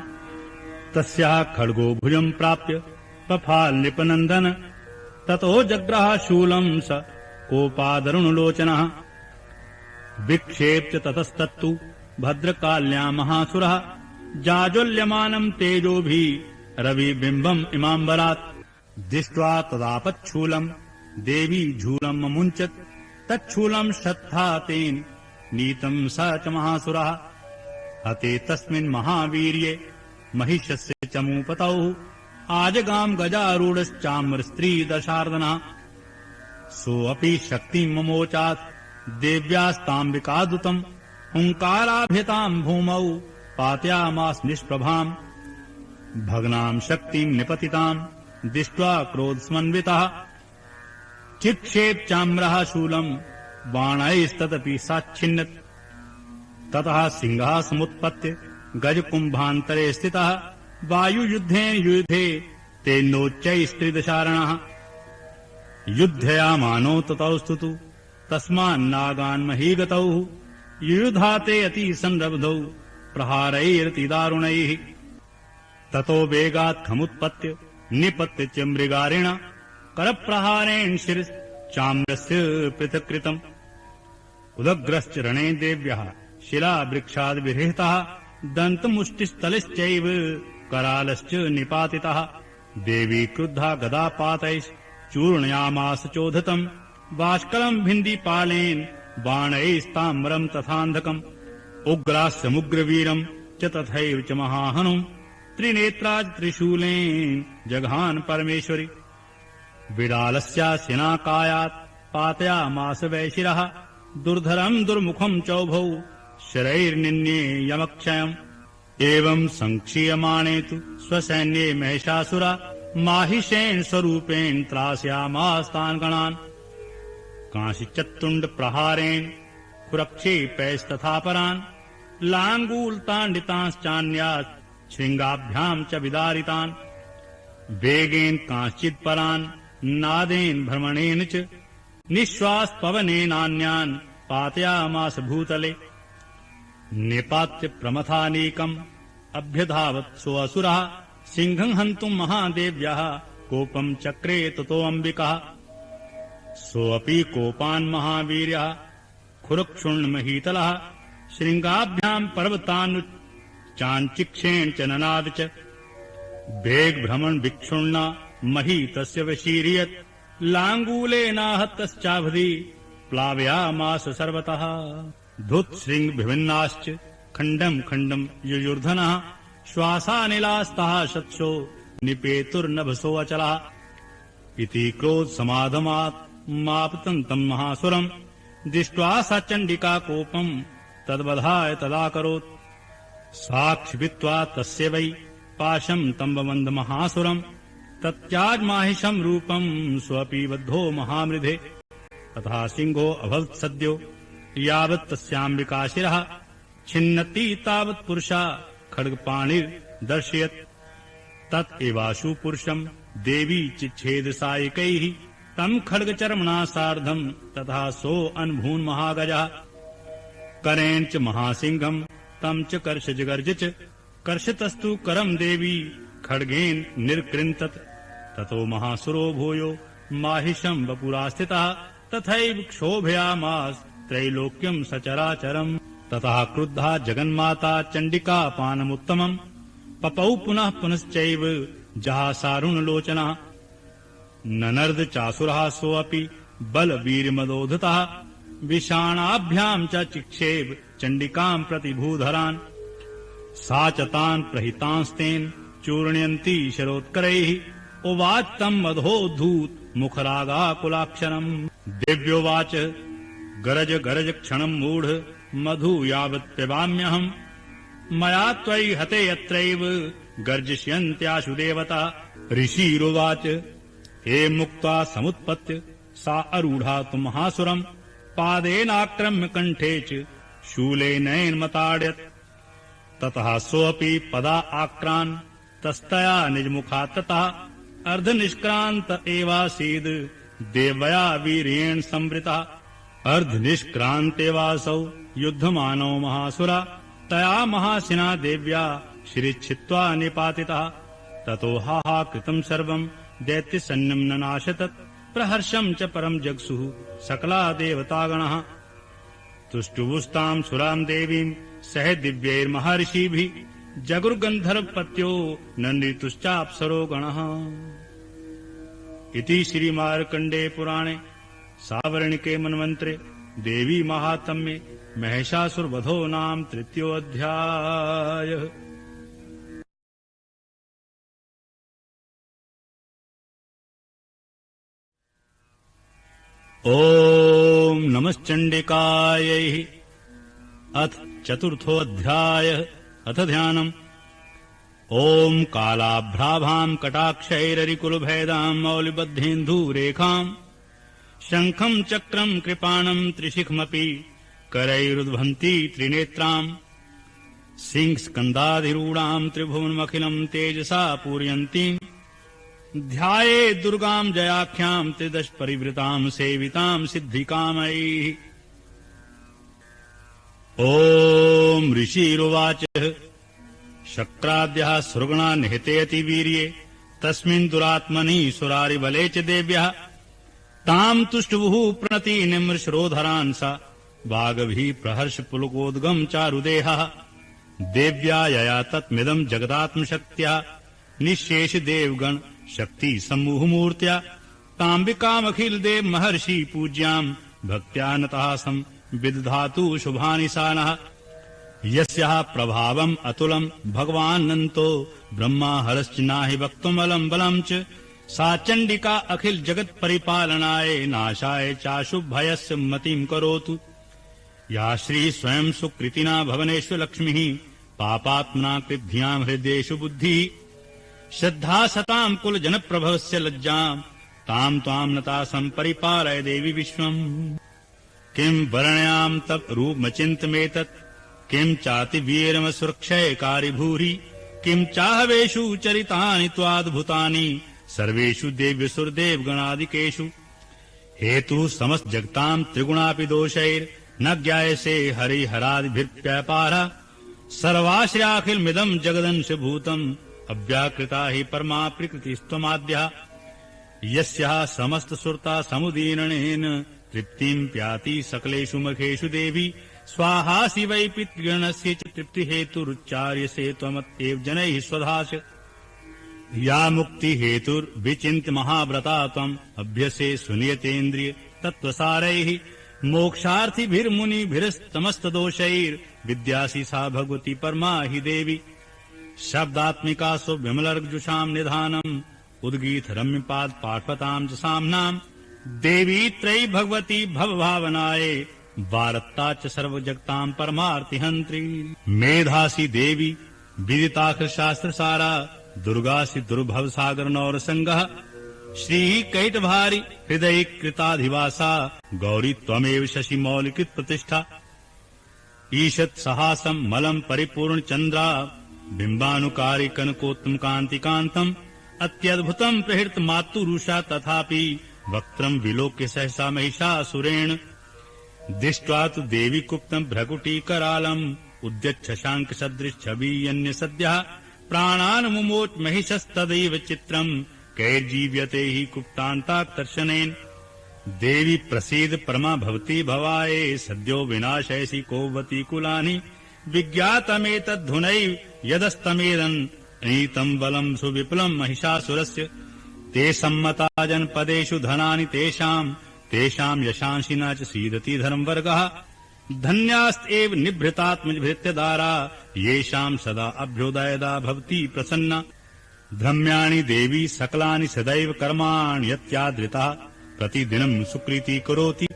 तस्याः खड्गो भुजम् प्राप्य पफाल नृपनन्दन ततो जग्राह शूलम् स कोपादरुणलोचनः विक्षेप्य ततस्तत्तु भद्रकाल्यां महासुरः जाज्वल्यमानम् तेजोभिः रविबिम्बम् इमाम्बरात् दृष्ट्वा तदापच्छूलम् देवी झूलम् अमुञ्चत् तच्छूलम् श्रद्धा तेन नीतम् स च महासुरः हते तस्मिन् महावीर्ये महिषस्य चमूपतौ आजगाम् गजारूढश्चाम्रस्त्री दशार्दनः सोऽपि शक्तिम् ममोचात् देव्यास्ताम्बिकादुतम् हुङ्काराभ्यताम् भूमौ पातयामास निष्प्रभाम् भग्नाम् शक्तिम् निपतिताम् दृष्ट्वा क्रोधसमन्वितः चिक्षेप चाम्रः शूलम् बाणैस्तदपि साच्छिन्नत् ततः सिंहः समुत्पत्य गजकुम्भान्तरे स्थितः वायुयुद्धेन युयुधे तेनोच्चैस्त्रिदशारणः युद्धयामानो ततौस्तु तु तस्मान्नागान्महीगतौ युयुधाते अतिसंरब्धौ प्रहारैरतिदारुणैः ततो वेगात् खमुत्पत्य निपत्य च मृगारेण करप्रहारेण शिरश्चाम्रस्य पृथक्कृतम् उदग्रश्च रणे देव्यः शिलावृक्षाद्विरहितः दन्तमुष्टिस्थलश्चैव करालश्च निपातितः देवी क्रुद्धा गदापातैश्चूर्णयामास चोधतम् बाष्कलम् भिन्दिपालेन बाणैस्ताम्रम् तथान्धकम् उग्रास्समुग्रवीरम् च तथैव च महाहनुम् त्रिनेत्राज त्रिशूलेन जघान परमेश्वरी विडालस्यासिनाकायात् पातयामास वैशिरः दुर्धरम् दुर्मुखम् चौभौ शरैर्निन्ये यमक्षयम् एवम् संक्षीयमाणे तु स्वसैन्ये महिषासुरा माहिषेण स्वरूपेण त्रास्यामास्तान् गणान् कांशिचत्तुण्ड प्रहारेण कुरक्षेपैस्तथा परान् लाङ्गूलताण्डितांश्चान्यात् शृङ्गाभ्याम् च विदारितान् वेगेन कांश्चित् परान् नादेन भ्रमणेन च निःश्वास पवनेनान्यान् पातयामास भूतले निपात्य प्रमथानीकम् अभ्यधावत् सोऽसुरः सिंहम् हन्तुम् महादेव्यः कोपम् चक्रे ततोऽम्बिकः सोऽपि कोपान् महावीर्यः खुरक्षुण्णमहीतलः शृङ्गाभ्याम् पर्वतानुच्चाञ्चिक्षेण च ननाद च वेगभ्रमण विक्षुण्णा मही तस्य वशीर्यत् लाङ्गूलेनाहतश्चाभि प्लावयामास सर्वतः धुत्शृङ्गभिन्नाश्च खण्डम् खण्डम् युयुर्धनः श्वासानिलास्तः शत्सो निपेतुर्नभसो अचलः इति क्रोधसमाधमात् मापतन्तम् महासुरम् दृष्ट्वा सा चण्डिका कोपम् तद्वधाय तदाकरोत् साक्षिभित्वा तस्य वै पाशम् तम्बवन्द महासुरम् तत्याज्माहिषम् रूपम् स्वपि बद्धो महामृधे तथा सिंहो अभवत् सद्यो यावत् तस्याम्बिका शिरः छिन्नति तावत् पुरुषा खड्गपाणिर् दर्शयत् तत् एवाशु पुरुषम् देवी चिच्छेद सायकैः तम् खड्गचर्मणा सार्धम् तथा सो अनभून् महागजः करेण च महासिंहम् तम् च कर्षजगर्ज च कर्षतस्तु करम् देवी खड्गेन निर्कृन्तत् ततो महासुरो भूयो माहिषम् वपुरास्थितः तथैव क्षोभयामास त्रैलोक्यम् सचराचरम् ततः क्रुद्धा जगन्माता चण्डिका पानमुत्तमम् पपौ पुनः पुनश्चैव जहासारुणलोचनः ननर्द चासुरः सोऽपि बलवीर्यमदोधतः विषाणाभ्याम् च चिक्षेप चण्डिकाम् प्रति भूधरान् सा च तान् प्रहितांस्तेन चूर्णयन्ती शरोत्करैः उवाच तम् मधोद्धूत मुखरागाकुलाक्षरम् दिव्योवाच गरज गरज क्षणम् मूढ मधु यावत् पिबाम्यहम् मया त्वयि हते यत्रैव गर्जिष्यन्त्याशु देवता ऋषिरुवाच हे मुक्ता समुत्पत्य सा आरूढा तु महासुरम् पादेनाक्रम्य कण्ठे च शूलेनैर्मताडयत् ततः सोऽपि पदा आक्रान् तस्तया निजमुखात् ततः अर्धनिष्क्रान्त एवासीद् देवया वीर्येण संवृतः अर्धनिष्क्रान्तेवासौ युद्धमानो महासुरा तया महासिना देव्या शिरिच्छित्वा निपातितः ततो हा कृतम् सर्वम् दैत्यसैन्यम् ननाशतत् प्रहर्षम् च परम् जग्सुः सकला देवतागणः तुष्टुवुस्ताम् सुराम् देवीम् सह दिव्यैर्महर्षिभिः जगुर्गन्धर्वपत्यो नन्दितुश्चाप्सरो गणः इति श्री मार्कण्डे पुराणे सावर्णिके मन्वन्तरे देवी महात्म्ये महिषासुरवधो नाम तृतीयोऽध्यायः। ओम नमश्चण्डिकायै। अथ चतुर्थोऽध्यायः। अथ ध्यानम्। ओम कालाभ्राभाम् कटाक्षैररिकुलभेदाम् मौलिबद्धेन्दुरेखाम् शङ्खम् चक्रम् कृपाणम् त्रिशिखमपि करैरुद्भन्ति त्रिनेत्राम् सिंहस्कन्धाधिरूढाम् त्रिभुवनमखिलम् तेजसा पूरयन्तीम् ध्याये दुर्गाम् जयाख्याम् त्रिदश परिवृताम् सेविताम् सिद्धिकामैः। ओम ऋषिरुवाच शक्राद्यः सुरगणा निहतेति वीर्ये तस्मिन् दुरात्मनि सुरारिबले च देव्यः ताम् तुष्टुवुः प्रणति निमृशरोधरान् सा वागभिः प्रहर्ष पुलकोद्गम् चारुदेहः देव्या यया तत्मिदम् जगदात्मशक्त्या निःशेष देवगण शक्ति सम्मूहमूर्त्या ताम्बिकामखिल देव महर्षि पूज्याम् भक्त्या नतः सम् विदधातु शुभानि सानः यस्याः प्रभावम् अतुलम् भगवानन्तो ब्रह्मा हरश्च नाहि वक्तुमलम् बलम् च सा चण्डिका अखिल जगत् परिपालनाय नाशाय चाशुभयस्य मतिम् करोतु। या श्री स्वयं सुकृतिना भवनेषु लक्ष्मीः पापात्मना कृद्भ्याम् हृदयेषु बुद्धिः श्रद्धा सताम् कुल जनप्रभवस्य लज्जाम् ताम् त्वाम् नता सम्परिपालय देवी विश्वम्। किम् वर्ण्याम् तप रूपमचिन्तमेतत् किम् चाति वीरमसुरक्षयकारि भूरि किम् चाहवेषु चरितानि त्वाद्भुतानि सर्वेषु देव्यसुरदेवगणादिकेषु हेतु समस्त जगताम् त्रिगुणापि दोषैर्न ज्ञायसे हरिहरादिभिर्व्यापारः सर्वाश्रयाखिलमिदम् जगदंशभूतम् अव्याकृता हि परमा प्रकृतिस्त्वमाद्यः यस्याः समस्त सुरता समुदीर्णेन तृप्तिम् प्याति सकलेषु मखेषु देवी स्वाहासि वै पितृगणस्य च तृप्तिहेतुरुच्चार्यसे त्वमत्येव जनैः स्वधाश। या मुक्ति हेतुर्विचिन्त्य महाव्रता त्वम् अभ्यसे सुनियतेन्द्रिय तत्त्वसारैः मोक्षार्थिभिर्मुनिभिरस्तमस्तदोषैर्विद्यासि सा भगवती परमा हि देवी शब्दात्मिका सुविमलर्जुषाम् निधानम् उद्गीत रम्यपाद पाठपताम् च साम्नाम् देवी त्रयी भगवती भवभावनाये वारत्ता च सर्वजगताम् परमार्तिहन्त्री मेधासि देवी विदिताखिल शास्त्र सारा दुर्गासि दुर्भव सागर नौरसंगः श्रीः कैटभारि हृदय कृताधिवासा गौरी त्वमेव शशि मौलिकृत प्रतिष्ठा। ईशत् सहासं मलं परिपूर्ण चंद्रा बिंबानुकारी कनकोत्तम कांति कांतम अत्यद्भुतम प्रहृत मातुरुषा तथापि वक्त्रम विलोक्य सहसा महिषासुरेण दृष्ट्वा तु देवी कुप्तम भ्रकुटी करालम उद्यत शशांक सदृश छवि अन्य सद्यः प्राणान् मुमोच महिषस्तदैव चित्रम कैर्जीव्यते हि कुप्तान्ताकर्षणेन देवी प्रसीद परमा भवती भवाये सद्यो विनाशयसि कोवती कुलानि विज्ञातमेतद्धुनैव यदस्तमेदन् नीतं बलं सुविपुलं महिषासुरस्य ते सम्मता जनपदेषु धनानि तेषां यशांसिना च सीदति धर्मवर्गः धन्यास्त एव निभृतात्मभृत्यदारा येषां सदा अभ्युदयदा भवति प्रसन्ना धर्म्याणि देवी सकलानि सदैव कर्माणि यत्यादृतः प्रतिदिनं सुकृति करोति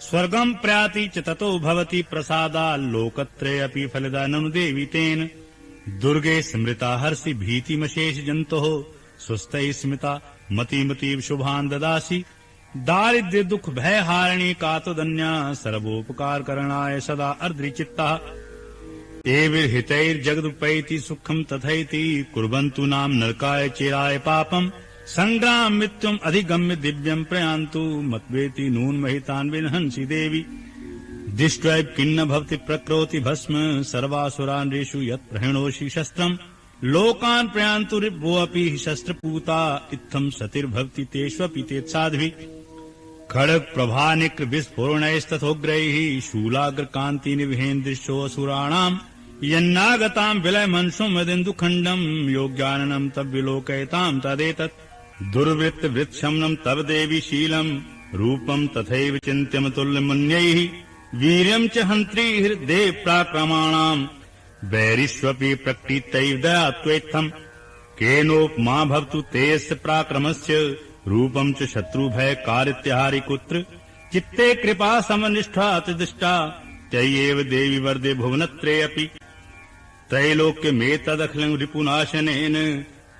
स्वर्गं प्रयाति च ततो भवति प्रसादा लोकत्रयेऽपि फलदा ननु देवी तेन दुर्गे स्मृता हर्षि भीतिमशेष जन्तोः सुस्तैः स्मिता मतिमतीव शुभान् ददासि दारिद्र्य दुख भय हारिणी कातुदन्या सर्वोपकार करणाय सदा अर्द्रिचित्तः एविर्हितैर्जगदुपैति सुखं तथैति कुर्वन्तु नाम नरकाय चिराय पापम् संग्राम मृत्युम अधिगम्य दिव्यं प्रयान्तु मत्वेति नून महितान् विनहंसि देवी दृष्ट्वैव किन्न भवति प्रकृति भस्म सर्वासुरान् रेषु यत् प्रहृणोषि शस्त्रम् लोकान् प्रयान्तु रिपोऽपि शस्त्रपूता इत्थं सतिर्भवति तेष्वपि तेत्साध्वी खड्ग प्रभानिक्र विस्फोरणैस्तथोग्रैः शूलाग्रकान्ति निवहेन्द्रिशोऽसुराणाम् यन्नागताम् विलय मनसुम् मदिन्दुखण्डम् योग्याननम् तद्विलोकयताम् तदेतत् दुर्वृत्त वृत्शमनम् तव देवी शीलम् रूपम् तथैव चिन्त्यमतुल्यमन्यैः वीर्यम् च हन्त्री हृदेव प्राक्रमाणाम् वैरिष्वपि प्रकृतैव दयात्वेत्थम् केनोपमा भवतु तेऽस्य पराक्रमस्य रूपम् च शत्रुभय कारित्यहारि कुत्र चित्ते कृपा समनिष्ठा अतिदिष्टा तयैव देवी वर्धे भुवनत्रयेऽपि त्रैलोक्यमेतदखिलं रिपुनाशनेन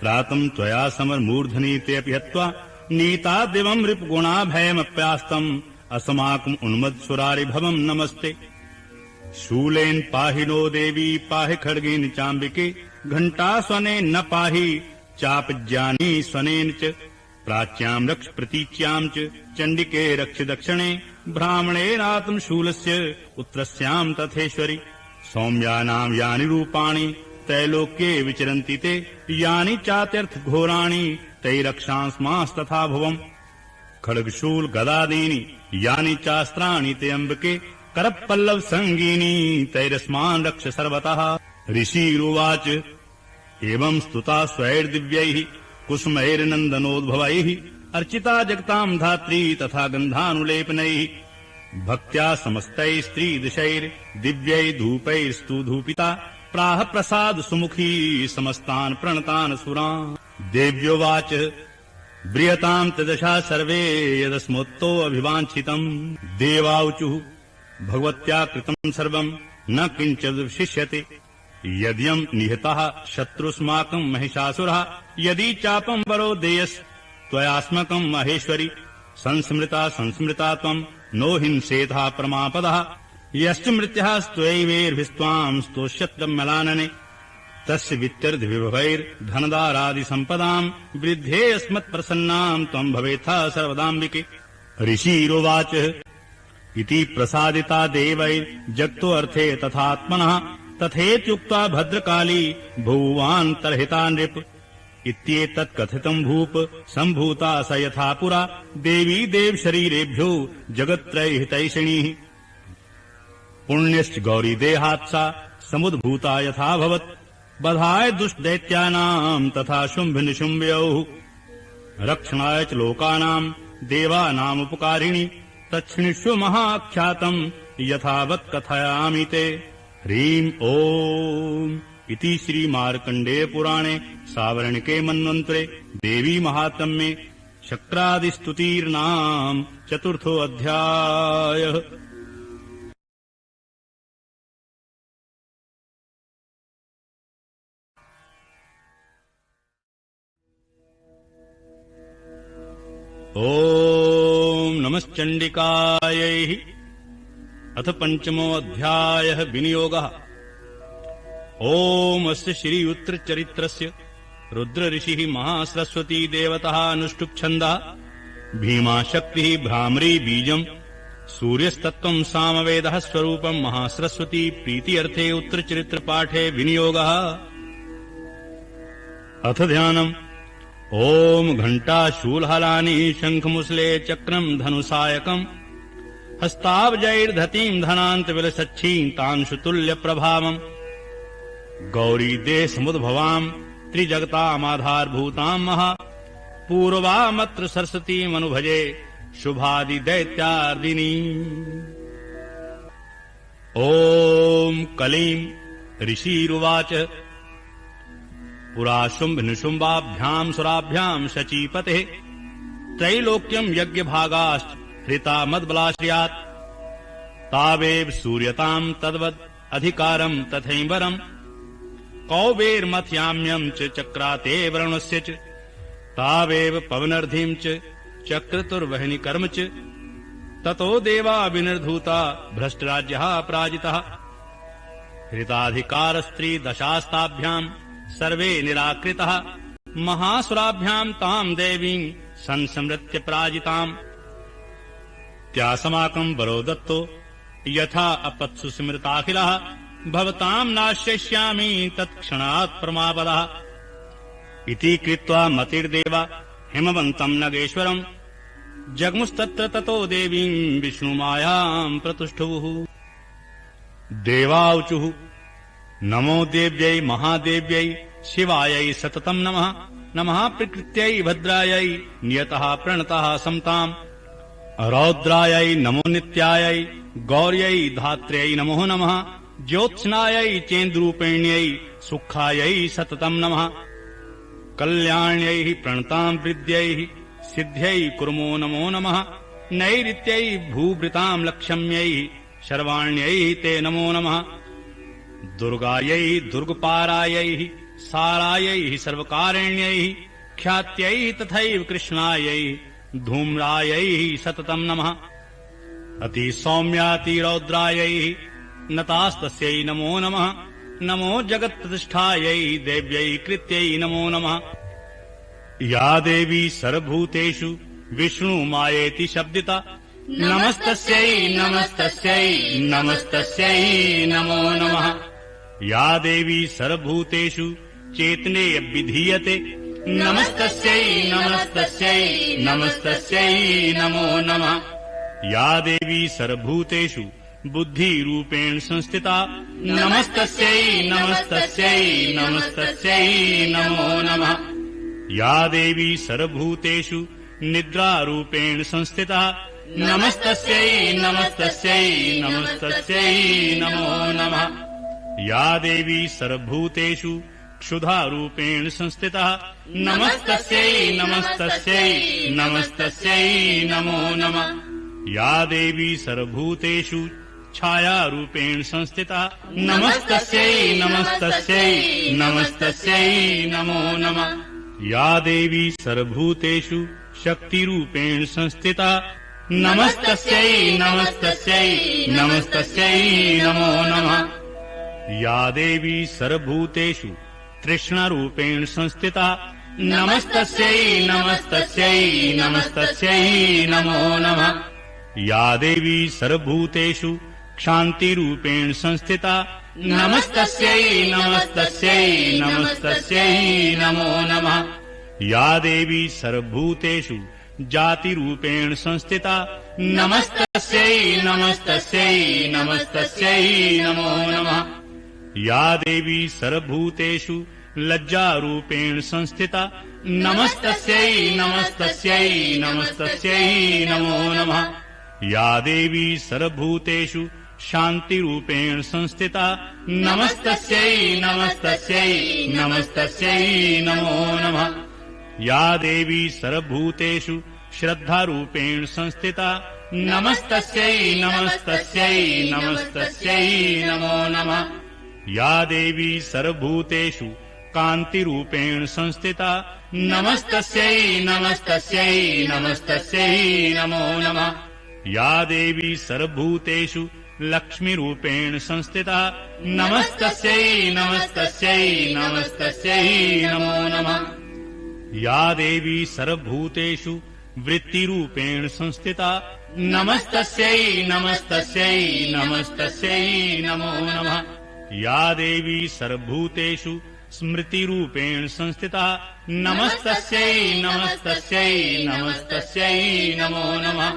त्रातम् त्वया समरमूर्धनि तेऽपि हत्वा नीता दिवम् रिपुगुणाभयमप्यास्तम् अस्माकम् उन्मत्सुरारिभवम् नमस्ते शूलेन पाहि नो देवी पाहि खड्गेन चाम्बिके घण्टास्वनेन न पाहि चापज्ञानी स्वनेन च प्राच्याम् रक्ष प्रतीच्याम् च चण्डिके रक्ष दक्षिणे ब्राह्मणेनात्मशूलस्य उत्तरस्याम् तथेश्वरि सौम्यानाम् यानि रूपाणि त्रैलोक्ये विचरन्ति ते यानि चात्यर्थ घोराणि तै रक्षांस्मास्तथा भुवम् खड्गशूल गदादीनि यानि चास्त्राणि ते अम्बिके करपल्लव संगीनि तैरस्मान् रक्ष सर्वतः ऋषिरुवाच एवं स्तुता स्वैर्दिव्यैः कुसुमैर्नन्दनोद्भवैः अर्चिता जगताम् धात्री तथा गन्धानुलेपनैः भक्त्या समस्तैः स्त्रीदिशैर्दिव्यैः धूपैस्तु धूपिता प्राह प्रसाद सुमुखी समस्तान् प्रणतान् सुरान् देव्योवाच ब्रियताम् तदशा सर्वे यदस्मोत्तो अभिवाञ्छितम् देवाऊचुः भगवत्या कृतम् सर्वम् न किञ्चिदवशिष्यते यद्यम् निहतः शत्रुस्माकम् महिषासुरः यदि चापम् वरो देयस् त्वयास्मकम् महेश्वरि संस्मृता त्वम् नो हिंसेथा परमापदः यश्च मृत्यः स्त्वैवेर्भिस्त्वाम् स्तोष्यत्तमलानने तस्य वित्यर्धविभवैर्धनदारादिसम्पदाम् वृद्धेऽस्मत्प्रसन्नाम् त्वम् भवेथा सर्वदाम्बिके ऋषिरुवाच इति प्रसादिता देवैर्जगतो अर्थे तथात्मनः तथेत्युक्त्वा भद्रकाली भुवान्तर्हिता नृप इत्येतत् कथितम् भूप सम्भूता स यथा पुरा देवी देव शरीरेभ्यो जगत्त्रयहितैषिणीः पुण्यश्च गौरी देहात्सा समुद्भूता यथाभवत् बधाय दुष्टदैत्यानाम् तथा शुम्भ निशुम्भयोः रक्षणाय च लोकानाम् देवानामुपकारिणि तच्छृणुष्व महाख्यातम् यथावत् कथयामि ते ह्रीं ओम् इति श्री मार्कण्डेय पुराणे सावर्णिके मन्वन्तरे देवी महात्म्ये शक्रादिस्तुतिर्नाम चतुर्थो अध्यायः। ॐ नमश्चण्डिकायै अथ पंचमोऽध्यायः विनियोगः। ओम अस्य श्री उत्तरचरित्रस्य रुद्र ऋषिः महासरस्वती देवतः अनुष्टुप् भीमा शक्तिः भ्रामरी बीजम् सूर्यस्तत्त्वम् सामवेदः स्वरूपम् महासरस्वती प्रीति अर्थे उत्तरचरित्रपाठे विनियोगः। अथ ध्यानम्। ओम घंटाशूलहलानि शंखमुसले चक्रम् धनुसायकम् हस्ताब्जैर्धतीम् धनान्तविलसच्छीम् तांशुतुल्यप्रभावम् गौरीदेशमुद्भवाम् त्रिजगतामाधारभूताम् महा पूर्वामत्र सरस्वतीमनुभजे शुभादिदैत्यार्दिनी। ओम कलीम् ऋषिरुवाच पुरा शुम्भनिशुम्भाभ्याम् सुराभ्याम् शचीपतेः त्रैलोक्यम् यज्ञभागाश्च हृता मद्बलाश्रयात् तावेव सूर्यताम् तद्वद् अधिकारम् तथैम्बरम् कौबेर्मथ्याम्यम् च चक्राते वरुणस्य च तावेव पवनर्धिम् च चक्रतुर्वहिनी कर्म च ततो देवा विनिर्धूता भ्रष्टराज्यः पराजितः हृताधिकारस्त्री दशास्ताभ्याम् सर्वे निराकृतः महासुराभ्याम् ताम् देवीम् संसमृत्य पराजिताम् त्यासमाकम् वरो दत्तो यथा अपत्सु स्मृताखिलः भवताम् नाश्यष्यामि तत्क्षणात् प्रमापदः इति कृत्वा मतिर्देव हिमवन्तम् नगेश्वरम् जग्मुस्तत्र ततो देवीम् विष्णुमायाम् प्रतुष्टुः। देवाऊचुः नमो देव्यै महादेव्यै शिवायै सततम् नमः नमः प्रकृत्यै भद्रायै नियतः प्रणतः समताम् रौद्रायै नमो नित्यायै गौर्यै धात्र्यै नमो नमः ज्योत्स्नायै चेन्द्रूपिण्यै सुखायै सततम् नमः कल्याण्यै प्रणताम् वृद्ध्यै सिद्ध्यै कुर्मो नमो नमः नैऋत्यै भूभृताम् लक्ष्म्यै शर्वाण्यै ते नमो नमः दुर्गायै दुर्गपारायै सारायै सर्वकारिण्यै ख्यात्यै तथैव कृष्णायै धूम्रायै सततम् नमः अतिसौम्यातिरौद्रायै नतास्तस्यै नमो नमः नमो जगत्प्रतिष्ठायै देव्यै कृत्यै नमो नमः या देवी सर्वभूतेषु विष्णुमायेति शब्दिता नमस्तस्यै नमस्तस्यै नमस्तस्यै नमो नमः या देवी सर्वभूतेषु चेतने विधीयते नमस्तस्यै नमस्तस्यै नमस्तस्यै नमो नमः या देवी सर्वभूतेषु बुद्धिरूपेण संस्थिता नमस्तस्यै नमस्तस्यै नमस्तस्यै नमो नमः या देवी सर्वभूतेषु निद्रारूपेण संस्थिता नमस्तस्यै नमस्तस्यै नमस्तस्यै नमो नमः या देवी सर्वभूतेषु क्षुधारूपेण संस्थिता नमस्तस्यै नमस्तस्यै नमस्तस्यै नमो नमः या देवी सर्वभूतेषु छायारूपेण संस्थिता नमस्तस्यै नमस्तस्यै नमस्तस्यै नमो नमः या देवी सर्वभूतेषु शक्तिरूपेण संस्थिता नमस्तस्यै नमस्तस्यै नमस्तस्यै नमो नमः या देवी सर्वभूतेषु तृष्णारूपेण संस्थिता नमस्तस्यै नमस्तस्यै नमस्तस्यै नमो नमः या देवी सर्वभूतेषु क्षान्तिरूपेण संस्थिता नमस्तस्यै नमस्तस्यै नमस्तस्यै नमो नमः या देवी सर्वभूतेषु जातिरूपेण संस्थिता नमस्तस्यै नमस्तस्यै नमस्तस्यै नमो नमः या देवी सर्वभूतेषु लज्जारूपेण संस्थिता नमस्तस्यै नमस्तस्यै नमस्तस्यै नमो नमः या देवी सर्वभूतेषु शान्तिरूपेण संस्थिता नमस्तस्यै नमस्तस्यै नमस्तस्यै नमो नमः या देवी सर्वभूतेषु श्रद्धारूपेण संस्थिता नमस्तस्यै नमस्तस्यै नमस्तस्यै नमो नमः या देवी सर्वभूतेषु कान्तिरूपेण संस्थिता नमस्तस्यै नमस्तस्यै नमस्तस्यै नमो नमः या देवी सर्वभूतेषु लक्ष्मीरूपेण संस्थिता नमस्तस्यै नमस्तस्यै नमस्तस्यै नमो नमः। या देवी सर्वभूतेषु वृत्तिरूपेण संस्थिता नमस्तस्यै नमस्तस्यै नमस्तस्यै नमो नमः। या देवी सर्वभूतेषु स्मृतिरूपेण संस्थिता नमस्तस्यै नमस्तस्यै नमस्तस्यै नमो नमः।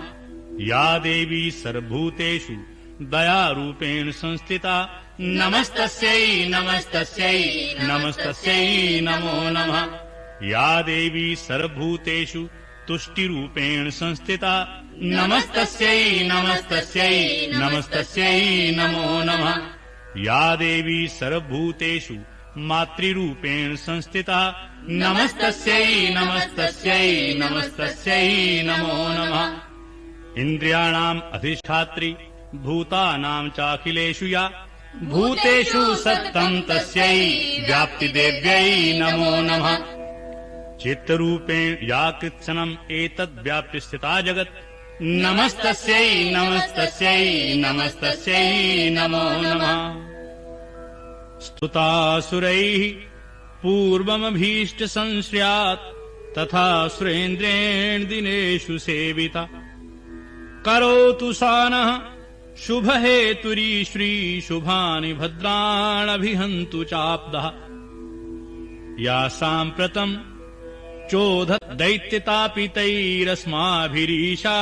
या देवी सर्वभूतेषु दयारूपेण संस्थिता नमस्तस्यै नमस्तस्यै नमस्तस्यै नमो नमः। या देवी सर्वभूतेषु तुष्टिरूपेण संस्थिता नमस्तस्यै नमस्तस्यै नमस्तस्यै नमो नमः। या देवी सर्वभूतेषु मातृरूपेण संस्थिता नमस्तस्यै नमस्तस्यै नमस्तस्यै नमो नमः। इन्द्रियाणाम् अधिष्ठात्री भूतानां चाखिलेषु या भूतेषु सत्तं तस्यै व्याप्तिदेव्यै नमो नमः। चित्तरूपेण या कृत्स्नम् एतद्व्याप्य स्थिता जगत् नमस्तस्यै नमस्तस्यै नमस्तस्यै नमो नमः। स्तुतासुरैः पूर्वमभीष्टसंश्रयात् तथा सुरेन्द्रेण दिनेषु सेविता करोतु सा नः शुभहेतुरीश्री शुभानि भद्राणभिहन्तु चाप्दः। या साम्प्रतम् चोददैत्यतापितैरस्माभिरीशा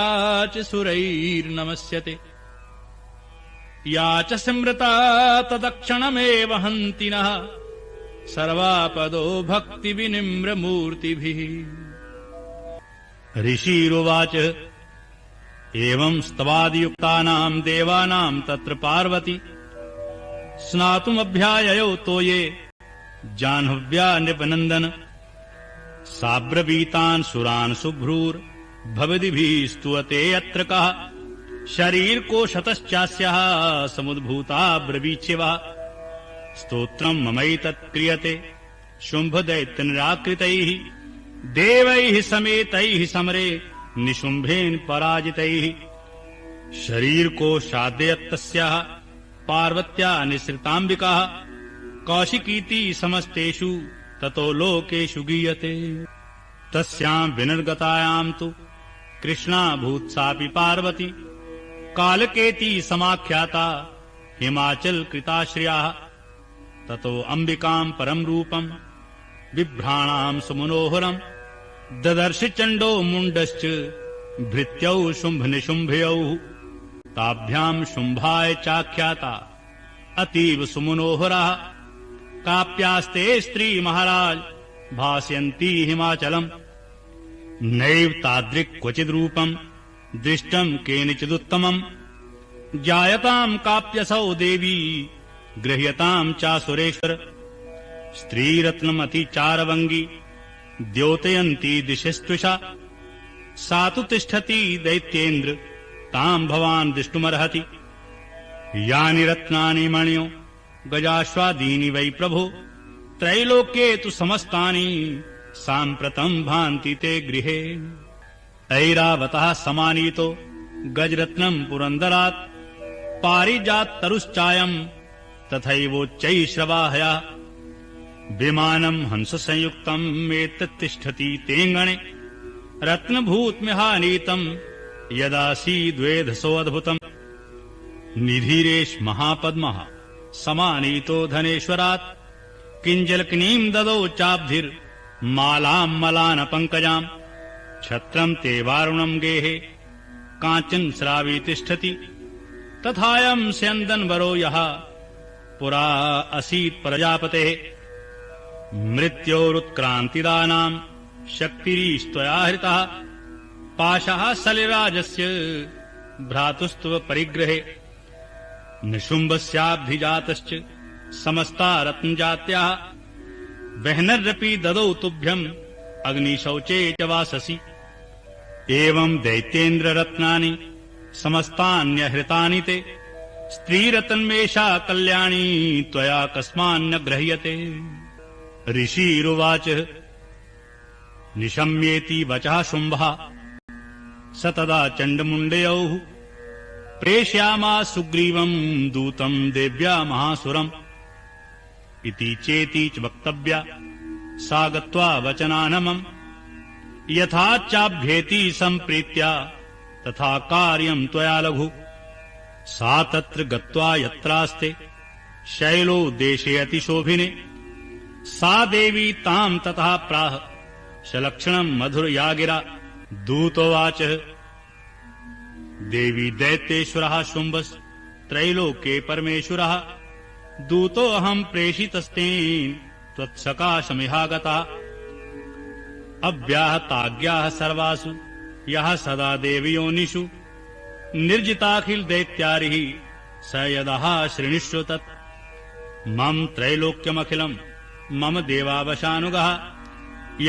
च सुरैर्नमस्यते। या च स्मृता तदक्षणमेव हन्ति नः सर्वापदो भक्तिविनिम्रमूर्तिभिः। ऋषिरुवाच एवं स्तवादियुक्तानां देवानां तत्र पार्वती स्नातुमभ्याययो तोये जाह्नव्या नृपनन्दन। साब्रवीतान् सुरान् शुभ्रूर्भवदिभिस्तुवते यत्र कः शरीरकोशतश्चास्यः समुद्भूता ब्रवीच्यवः। स्तोत्रम् ममैतत् क्रियते शुम्भदैत्यनिराकृतैः देवैः समेतैः समरे निशुम्भेन पराजितैः। शरीरकोशाद्यत्तस्याः पार्वत्या निःसृताम्बिकाः कौशिकीति समस्तेषु ततो लोकेषु गीयते। तस्याम् विनिर्गतायाम् तु कृष्णा भूत्सापि पार्वती कालकेति समाख्याता हिमाचल कृताश्रयाः। ततो अम्बिकाम् परम् रूपम् बिभ्राणाम् सुमनोहरम् ददर्श चण्डो मुण्डश्च भृत्यौ शुम्भनिशुम्भयौ। ताभ्याम् शुम्भाय चाख्याता अतीव सुमनोहराः काप्यास्ते स्त्री महाराज भास्यन्ती हिमाचलम्। नैव तादृक् क्वचिद् रूपम् दृष्टम् केनचिदुत्तमम्। जायताम् काप्यसौ देवी गृह्यताम् चासुरेश्वर। स्त्रीरत्नमतिचारवङ्गी द्योतयन्ती दिशस्त्विषा। सा तु तिष्ठति दैत्येन्द्र ताम् भवान् दृष्टुमर्हति। यानि रत्नानि मणियो गजाश्वादीनि वै प्रभो त्रैलोक्ये तु समस्तानि साम्प्रतम् भान्ति ते गृहे। ऐरावतः समानीतो गजरत्नम् पुरन्दरात् पारिजाततरुश्चायम् तथैवोच्चैश्रवाहया। विमानम् हंससंयुक्तम् एतत् तिष्ठति तेऽङ्गणे रत्नभूतमिहानीतम् यदासीद्वेधसोऽद्भुतम्। निधिरेश महापद्मः समानीतो धनेश्वरात् किञ्जल्किनीम् ददौ चाब्धिर्मालाम् मलानपङ्कजाम्। छत्रम् ते वारुणम् गेहे काञ्चन श्रावी तिष्ठति तथायम् स्यन्दनवरो यः पुरा असीत् प्रजापतेः। मृत्योरुत्क्रान्तिदानाम् शक्तिरीस्त्वया हृतः पाशः सलिराजस्य भ्रातुस्त्व परिग्रहे। निशुम्भस्याब्धिजातश्च समस्ता रत्नजात्याः वह्निरपि ददौ तुभ्यम् अग्निशौचे च वाससि। एवम् दैत्येन्द्ररत्नानि समस्तान्यहृतानि ते स्त्रीरत्नमेषा कल्याणी त्वया कस्मान्न गृह्यते। ऋषिरुवाच निशम्येति वचः शुम्भः स तदा चण्डमुण्डयौः प्रेषयामास सुग्रीवम् दूतम् देव्या महासुरम् इति चेति च वक्तव्या सा गत्वा वचनानमम् यथा चाभ्येति सम्प्रीत्या तथा कार्यम् त्वया लघु सा तत्र गत्वा यत्रास्ते शैलो देशे अतिशोभिने सा देवी ताम् ततः प्राह सलक्षणम् मधुरया गिरा दूतोवाच देवी दैत्येश्वरः शुम्भस् त्रैलोके परमेश्वरः दूतोऽहम् प्रेषितस्तेन त्वत्सकाशमिहागता अव्याहताज्ञाः सर्वासु यः सदा देवयोनिषु निर्जिताखिल दैत्यारिः स यदः शृणुष्व तत् मम त्रैलोक्यमखिलम् मम देवावशानुगः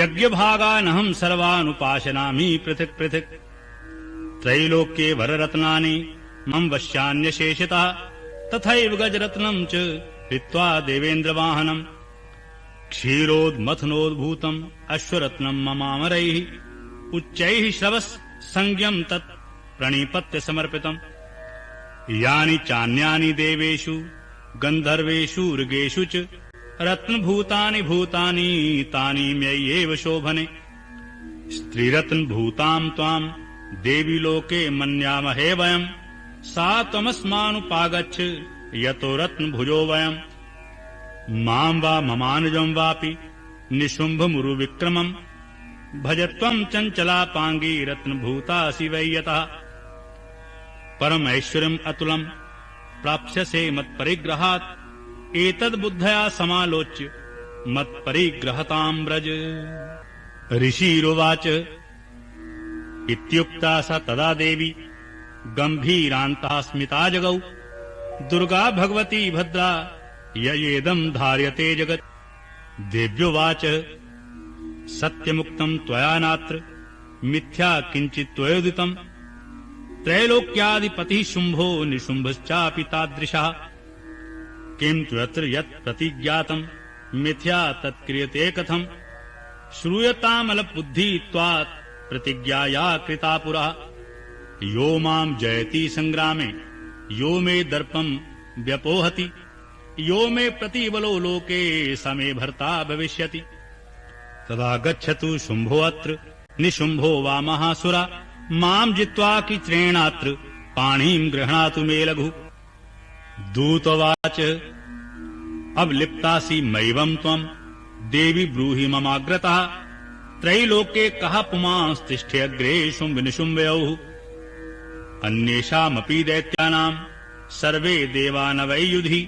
यज्ञभागानहम् सर्वानुपाशनामि पृथक् पृथक् त्रैलोक्ये वररत्नानि मम वश्यान्यशेषितः तथैव गजरत्नम् च कृत्वा देवेन्द्रवाहनम् क्षीरोद्मथनोद्भूतम् अश्वरत्नम् ममामरैः उच्चैः श्रवस् संज्ञम् तत् प्रणिपत्य समर्पितम् यानि चान्यानि देवेषु गन्धर्वेषु ऋगेषु च रत्नभूतानि भूतानि तानि मय्येव शोभने स्त्रीरत्नभूताम् त्वाम् देवी लोके मन्यामहे वयम् सा त्वमस्मानुपागच्छ यतो रत्नभुजो वयम् माम् वा ममानुजम् वापि निशुम्भमुरुविक्रमम् भजत्वम् चञ्चलापाङ्गी रत्नभूतासि वै यतः परमैश्वर्यम् अतुलम् प्राप्स्यसे मत्परिग्रहात् एतद्बुद्धया समालोच्य मत्परिग्रहताम् व्रज ऋषिरुवाच इत्युक्ता सा तदा देवी गम्भीरान्तः स्मिता जगौ दुर्गा भगवती भद्रा ययेदम् धार्यते जगत् देव्योवाच सत्यमुक्तम् त्वया नात्र मिथ्या किञ्चित् त्वयोदितम् त्रैलोक्याधिपतिः शुम्भो निशुम्भश्चापि तादृशः किम् त्वत्र यत् प्रतिज्ञातम् मिथ्या तत्क्रियते कथम् श्रूयतामलबुद्धिः त्वात् प्रतिज्ञाया कृता पुरा यो माम् जयति सङ्ग्रामे यो मे दर्पम् व्यपोहति यो मे प्रतिबलो लोके स मे भर्ता भविष्यति तदा गच्छतु शुम्भोऽत्र निशुम्भो वा महासुरा माम् जित्वा किच्रेणात्र पाणिम् गृह्णातु मे लघु दूतवाच अवलिप्तासि मैवम् त्वम् देवी ब्रूहि ममाग्रतः त्रैलोके कः पुमांस्तिष्ठ्यग्रे शुम्भनिशुम्भयोः अन्येषामपि दैत्यानाम् सर्वे देवा न वै युधि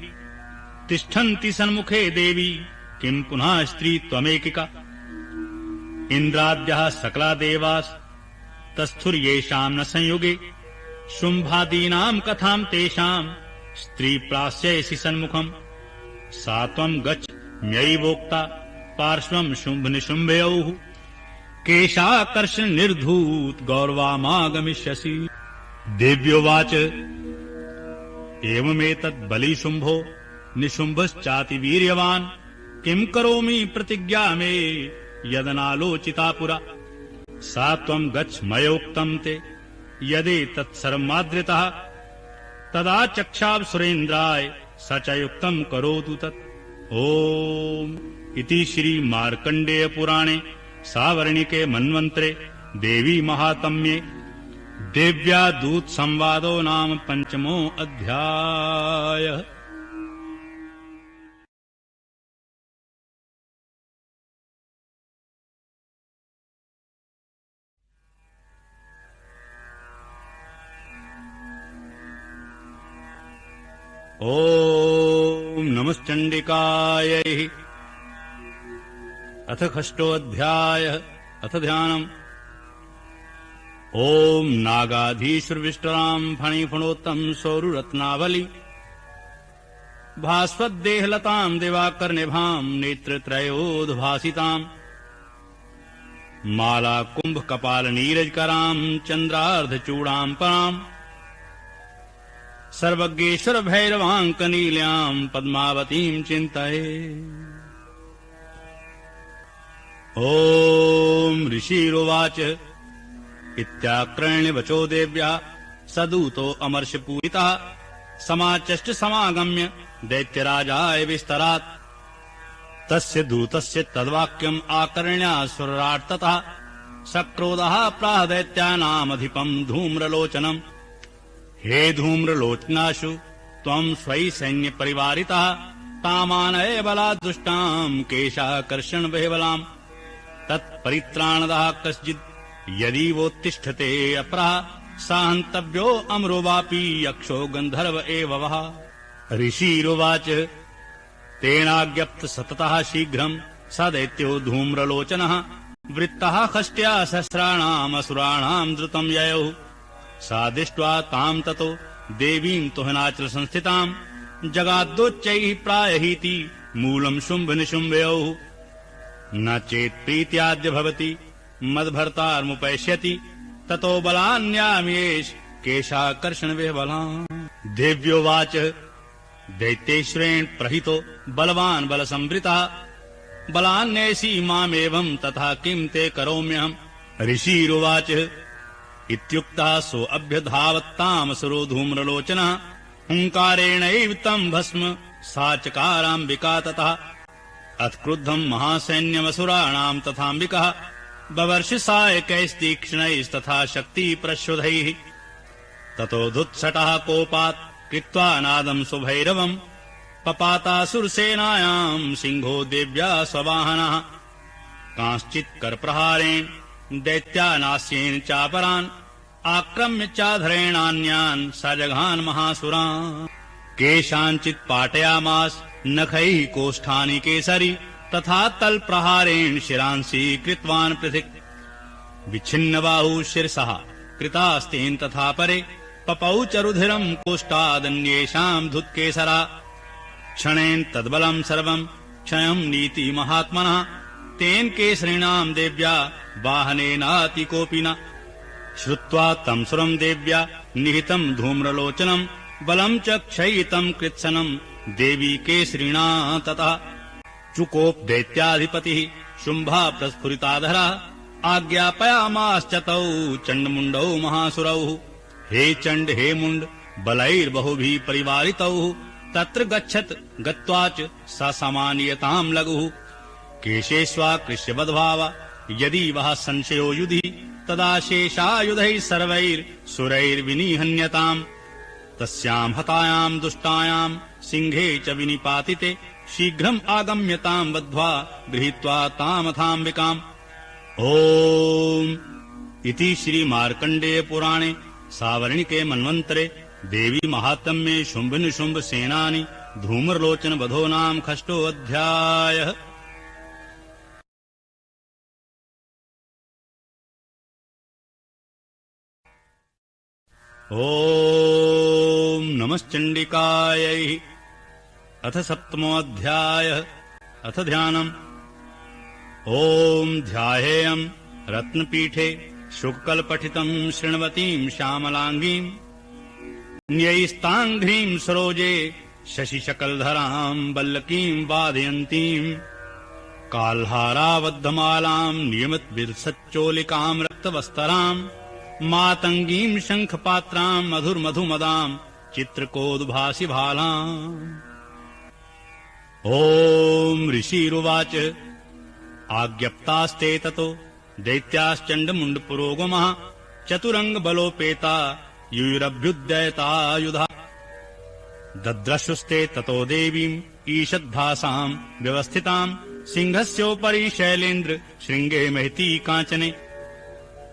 तिष्ठन्ति सन्मुखे देवी किम् पुनः स्त्री त्वमेकिका इन्द्राद्यः सकला देवास्तस्थुर्येषाम् न संयुगे शुम्भादीनाम् कथाम् तेषाम् स्त्री प्रास्यसि सन्मुखम् सा त्वम् गच्छ म्यैवोक्ता पार्श्वम् शुम्भनिशुम्भयोः केशाकर्षण निर्धूत गौरवामागमिष्यसि देव्योवाच एवमेतत् बली शुम्भो निशुम्भश्चाति वीर्यवान् किम् करोमि प्रतिज्ञा मे यदनालोचिता पुरा सा त्वम् गच्छ मयोक्तम् ते यदेतत् सर्वमाद्रितः तदा चक्षाव सुरेन्द्राय स च युक्तम् करोतु तत् ओम् इति श्री मार्कण्डेय पुराणे सावर्णिके मन्वन्त्रे देवी महात्म्ये देव्या दूत संवादो नाम पंचमो अध्यायः। ओम नमश्चण्डिकायै। अथ षष्ठोऽध्यायः। अथ ध्यानम्। ओम नागाधीश्वरविष्टराम् फणिफणोत्तम सौरुरत्नावली भास्वद्देहलताम् दिवाकरनिभाम् नेत्रत्रयोद्भासिताम् माला कुंभ कपाल नीरजकराम् चन्द्रार्धचूडाम् पराम् सर्वज्ञेश्वर भैरवाङ्कनील्याम् पद्मावतीम् चिन्तये। ओम ऋषिरुवाच इत्याक्रण्य वचो देव्या सदूतो अमर्षपूरितः समाचष्ट समागम्य दैत्यराजाय विस्तरात् तस्य दूतस्य तद्वाक्यम् आकर्ण्यासुरार्ततः सक्रोधः प्राह दैत्यानामधिपम् धूम्रलोचनम् हे धूम्रलोचनाशु त्वम् स्वयि सैन्यपरिवारितः तामानय बलाद्दुष्टाम् केशाकर्षण बेहबलाम् तत्परित्राणदः कश्चित् यदि वोत्तिष्ठते अपरः सा हन्तव्यो अमरो वापि यक्षो गन्धर्व एव वः ऋषिरुवाच तेनाज्ञप्त सततः शीघ्रम् स दैत्यो धूम्रलोचनः वृत्तः षष्ट्या सहस्राणाम् असुराणाम् द्रुतम् ययौ सा दृष्ट्वा ताम् ततो देवीम् तुहनाचल संस्थिताम् जगादोच्चैः प्रायहीति मूलम् शुम्भ निशुम्भयोः न चेत् प्रीत्याद्य भवति मद्भर्तार्मुपैष्यति ततो बलान्याम्येष केशाकर्षण विह्वलाम् देव्योवाच दैत्येश्वरेण प्रहितो बलवान् बलसंवृतः बलान्यैषि मामेवम् तथा किम् ते करोम्यहम् ऋषिरुवाच इत्युक्तः सोऽभ्यधावत्तामसुरो धूम्रलोचनः हुङ्कारेणैव तम् भस्म सा चकाराम्बिका ततः अथ क्रुद्धम् महासैन्यमसुराणाम् तथाम्बिकः बवर्ष सायकैस्तीक्ष्णैस्तथा शक्तिप्रश्वधैः ततोऽधुत्सटः कोपात् कृत्वा नादम् सुभैरवम् पपातासुरसेनायाम् सिंहो देव्या स्ववाहनः कांश्चित् करप्रहारेण दैत्यानास्येन चापरान् आक्रम्य चाधरेणान्यान् स जघान् महासुरान् केषाञ्चित् पाटयामास नखैः कोष्ठानि केसरी तथा तल्प्रहारेण शिरांसि कृतवान् पृथक् विच्छिन्नबाहुः शिरसः कृतास्तेन तथा परे पपौ च रुधिरम् कोष्ठादन्येषाम् धुत्केसरा क्षणेन तद्बलम् सर्वम् क्षयम् नीति महात्मनः तेन केसरीणाम् देव्या वाहनेनातिकोऽपि न श्रुत्वा तम् सुरम् देव्या निहितम् धूम्रलोचनम् बलम् च क्षयितम् कृत्सनम् देवी केसरीणा ततः चुकोप दैत्याधिपतिः शुम्भा प्रस्फुरिताधरः आज्ञापयामाश्चतौ चण्डमुण्डौ महासुरौ हे चण्ड हे मुण्ड बलैर्बहुभिः परिवारितौ तत्र गच्छत् गत्वा च स समानीयताम् लघुः केशेष्वाकृष्यवद्भावा यदि वः संशयो युधि तदा शेषायुधैः सर्वैर्सुरैर्विनिहन्यताम् तस्याम् हतायाम् दुष्टायाम् सिंहे च विनिपातिते शीघ्रम् आगम्यताम् बद्ध्वा गृहीत्वा तामथाम्बिकाम् ओम् इति श्री मार्कण्डेय पुराणे सावर्णिके मन्वन्तरे देवी महात्म्ये शुम्भ निशुम्भ सेनानि धूम्रलोचन वधो नाम षष्ठोऽध्यायः। ओम् नमश्चण्डिकायै। अथ सप्तमोऽध्यायः। अथ ध्यानम्। ओम् ध्यायेयम् रत्नपीठे शुककल्पठितम् शृण्वतीम् श्यामलाङ्गीम् न्यैस्ताङ्घ्रीम् सरोजे शशिशकलधराम् वल्लकीम् वादयन्तीम् काल्हाराबद्धमालाम् नियमितविलसच्चोलिकाम् रक्तवस्तराम् मातङ्गीम् शङ्खपात्राम् मधुर्मधुमदाम् चित्रकोद्भासि भालाम्। ओम् ऋषिरुवाच आज्ञप्तास्ते ततो दैत्याश्चण्डमुण्डपुरोगमः चतुरङ्गबलोपेता यूयुरभ्युद्यतायुधा दद्रशुस्ते ततो देवीम् ईषद्भासाम् व्यवस्थिताम् सिंहस्योपरि शैलेन्द्र शृङ्गे महती काञ्चने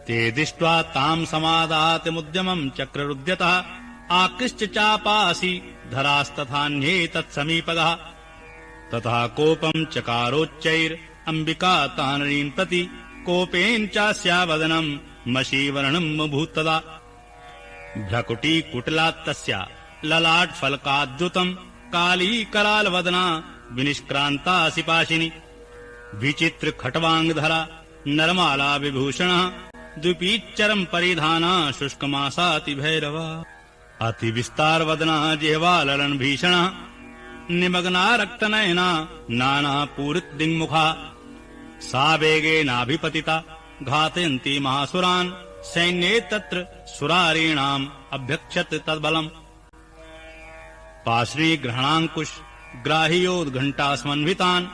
ते दृष्ट्वा ताम् समादातमुद्यमम् चक्ररुद्यतः आकृष्ट चापासि धरास्तथान्ये तत्समीपगः ततः कोपम् चकारोच्चैरम्बिका तानरीम् प्रति कोपेन चास्यावदनम् मशीवर्णम् अभूत्तदा भ्रकुटीकुटिलात्तस्या ललाटफलकाद्युतम् कालीकरालवदना विनिष्क्रान्तासि पाशिनी विचित्रखट्वाङ्गधरा नरमाला विभूषणः द्विपीच्चरम् परिधाना शुष्कमासाति भैरवा अतिविस्तारवदना जिह्वाललन् भीषणः निमग्ना रक्तनयना नानापूरितदिङ्मुखा सा वेगेनाभिपतिता घातयन्ती महासुरान् सैन्ये तत्र सुरारीणाम् अभ्यक्षत तद्बलम् पाश्री ग्रहणाङ्कुश ग्राह्योद्घण्टा समन्वितान्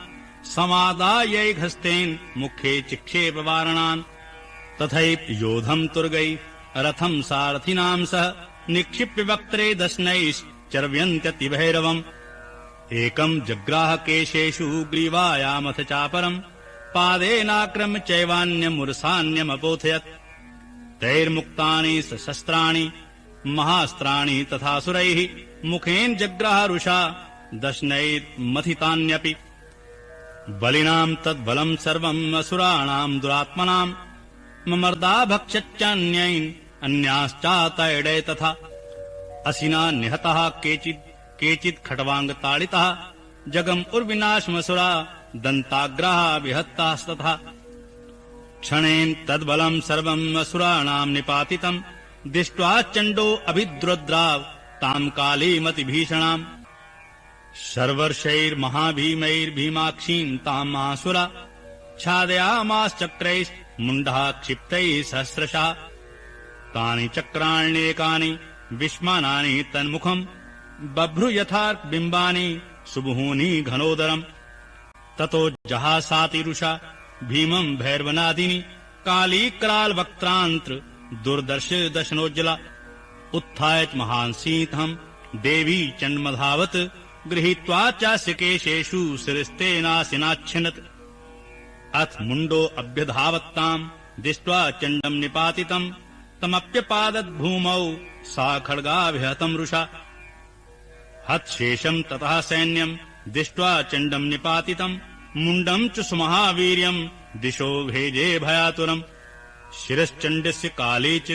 समादायैघस्तेन मुखे चिक्षेप वारणान् तथैव योधम् तुर्गै रथम् सारथिनां सह निक्षिप्य वक्त्रे दशनैश्चर्व्यन्त्यतिभैरवम् एकम् जग्राह केशेषु ग्रीवायामथ चापरम् पादेनाक्रम्य चैवान्यमुरसान्यमपोथयत् तैर्मुक्तानि सशस्त्राणि महास्त्राणि तथासुरैः मुखेन जग्राह रुषा दशनैर्मथितान्यपि बलिनाम् तद्बलम् सर्वम् असुराणाम् दुरात्मनाम् ममर्दा भक्षच्चान्यैन् अन्याश्चातैडे तथा असिना निहताः केचित् खट्वाङ्गताडिताः जगम् उर्विनाशमसुरा दन्ताग्राः विहतास्तथा क्षणेन तद्बलम् सर्वम् असुराणाम् निपातितम् दृष्ट्वा चण्डो अभिद्रुद्राव ताम् कालीमतिभीषणाम् शर्वर्षैर्महाभीमैर्भीमाक्षीम् ताम् महासुरा छादयामाश्चक्रैश्मुण्डः क्षिप्तैः सहस्रशः तानि चक्राण्येकानि विस्मानानि तन्मुखम् बभ्रु यथार्कबिम्बानि सुबहूनि घनोदरम् ततो जहासातिरुषा भीमम् भैरवनादिनि कालीकरालवक्त्रान्त्र दुर्दर्श दशनोज्ज्वला उत्थाय च महांसीतम् देवी चण्डमधावत् गृहीत्वा चास्य केशेषु शिरस्तेनासिनाच्छिनत् अथ मुण्डो अभ्यधावत्ताम् दृष्ट्वा चण्डम् निपातितम् तमप्यपादत् भूमौ सा खड्गाभिहतम् रुषा हतशेषम् ततः सैन्यम् दृष्ट्वा चण्डम् निपातितम् मुण्डम् च सुमहावीर्यम् दिशो भेजे भयातुरम् शिरश्चण्डस्य काले च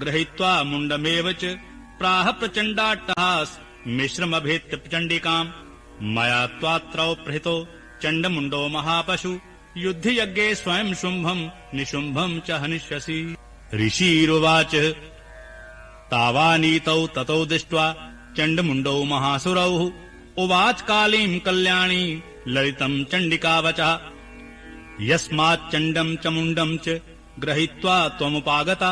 गृहीत्वा मुण्डमेव च प्राह प्रचण्डाट्टहास मिश्रमभेत्य चण्डिकाम् मया त्वात्रौ प्रहितो चण्डमुण्डो महापशु युद्धयज्ञे स्वयं शुम्भम् निशुम्भम् च हनिष्यसि ऋषिरुवाच तावानीतौ ततो दृष्ट्वा चण्डमुण्डौ महासुरौ उवाच कालीम् कल्याणी ललितम् चण्डिकावचः यस्माच्चण्डम् च मुण्डम् च गृहीत्वा त्वमुपागता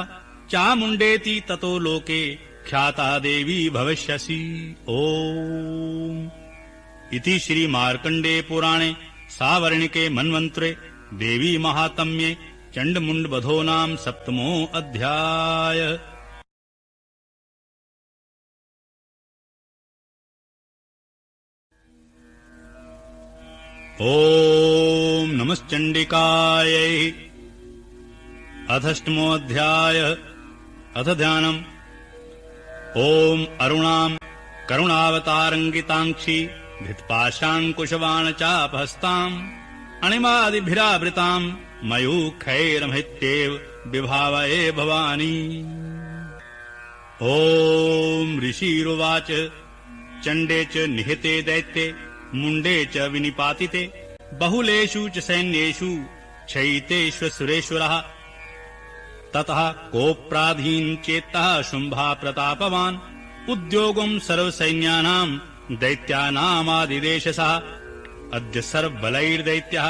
चामुण्डेति ततो लोके ख्याता देवी भविष्यसि। ओम इति श्री मार्कण्डे पुराणे सावर्णिके मन्वन्तरे देवी महात्म्ये चण्डमुण्डवधो नाम सप्तमो अध्याय। ओम नमश्चण्डिकायै। अथष्टमोऽध्याय। अथ ध्यानम्। ओम अरुणाम् करुणावतारङ्गिताङ्क्षी धृतपाशाङ्कुशबाणचापहस्ताम् अणिमादिभिरावृताम् मयूखैरमहित्येव विभावये भवानी। ओम ऋषिरुवाच चण्डे च निहते दैत्ये मुण्डे च विनिपातिते बहुलेषु च सैन्येषु क्षयितेष्वसुरेश्वरः ततः कोऽप्राधीन चेत्तः शुम्भा प्रतापवान् उद्योगम् सर्वसैन्यानाम् दैत्यानामादिदेशसः अद्य सर्वबलैर्दैत्यः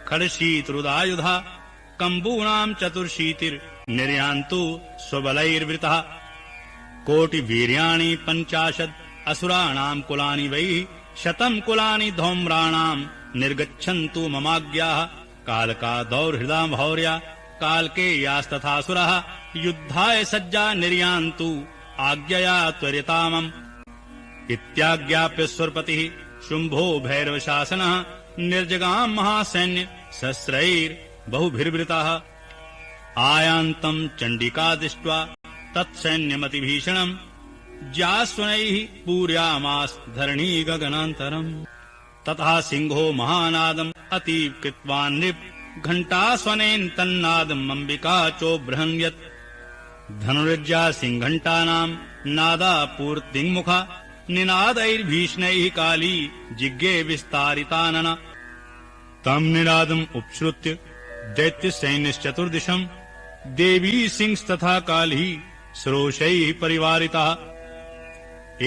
खड्शीतरुदायुधः कम्बूनाम् चतुर्शीतिर्निर्यान्तु स्वबलैर्वृतः कोटिवीर्याणि 50 असुराणाम् कुलानि वै 100 कुलानि धौम्राणाम् निर्गच्छन्तु ममाज्ञाः कालका दौर्हृदा भौर्या कालके यास्तथासुरः युद्धाय सज्जा निर्यान्तु आज्ञया त्वरितामम् इत्याज्ञाप्य स्वरपतिः शुम्भो भैरवशासनः निर्जगाम् महासैन्य सहस्रैर्बहुभिर्वृतः आयान्तम् चण्डिका दृष्ट्वा तत्सैन्यमतिभीषणम् ज्यास्वनैः पूर्यामास धरणी गगनान्तरम् ततः सिंहो महानादम् अतीव कृत्वान् नृप घण्टास्वनेन तन्नादम् अम्बिका चोबृहन्यत् धनुर्जा सिंहघण्टानाम् नादा पूर्तिङ्मुखा निनादैर्भीषणैः काली जिज्ञे विस्तारितानना तम् निनादम् उपश्रुत्य दैत्यसैन्यश्चतुर्दिशम् देवी सिंहस्तथा काली सरोषैः परिवारिताः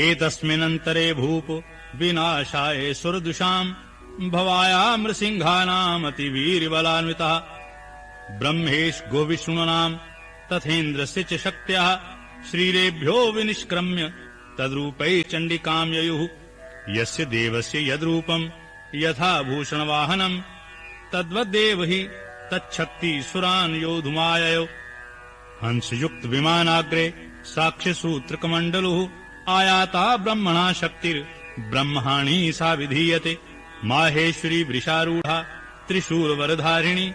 एतस्मिन्नन्तरे भूप विनाशाय सुरदुषाम् भवायाम् नृसिंहानाम् अतिवीर्यबलान्वितः ब्रह्मेश गोविष्णूनाम् तथेन्द्रस्य च शक्त्याः श्रीरेभ्यो विनिष्क्रम्य तद्रूपै चण्डिकां ययुः यस्य देवस्य यद्रूपम् यथा भूषणवाहनम् तद्वद्देव हि तच्छक्ति सुरान् योधुमाययो हंसयुक्त विमानाग्रे साक्ष्यसूत्रकमण्डलुः आयाता ब्रह्मणा शक्तिर्ब्रह्मणी सा विधीयते माहेश्वरी वृषारूढा त्रिशूलवरधारिणी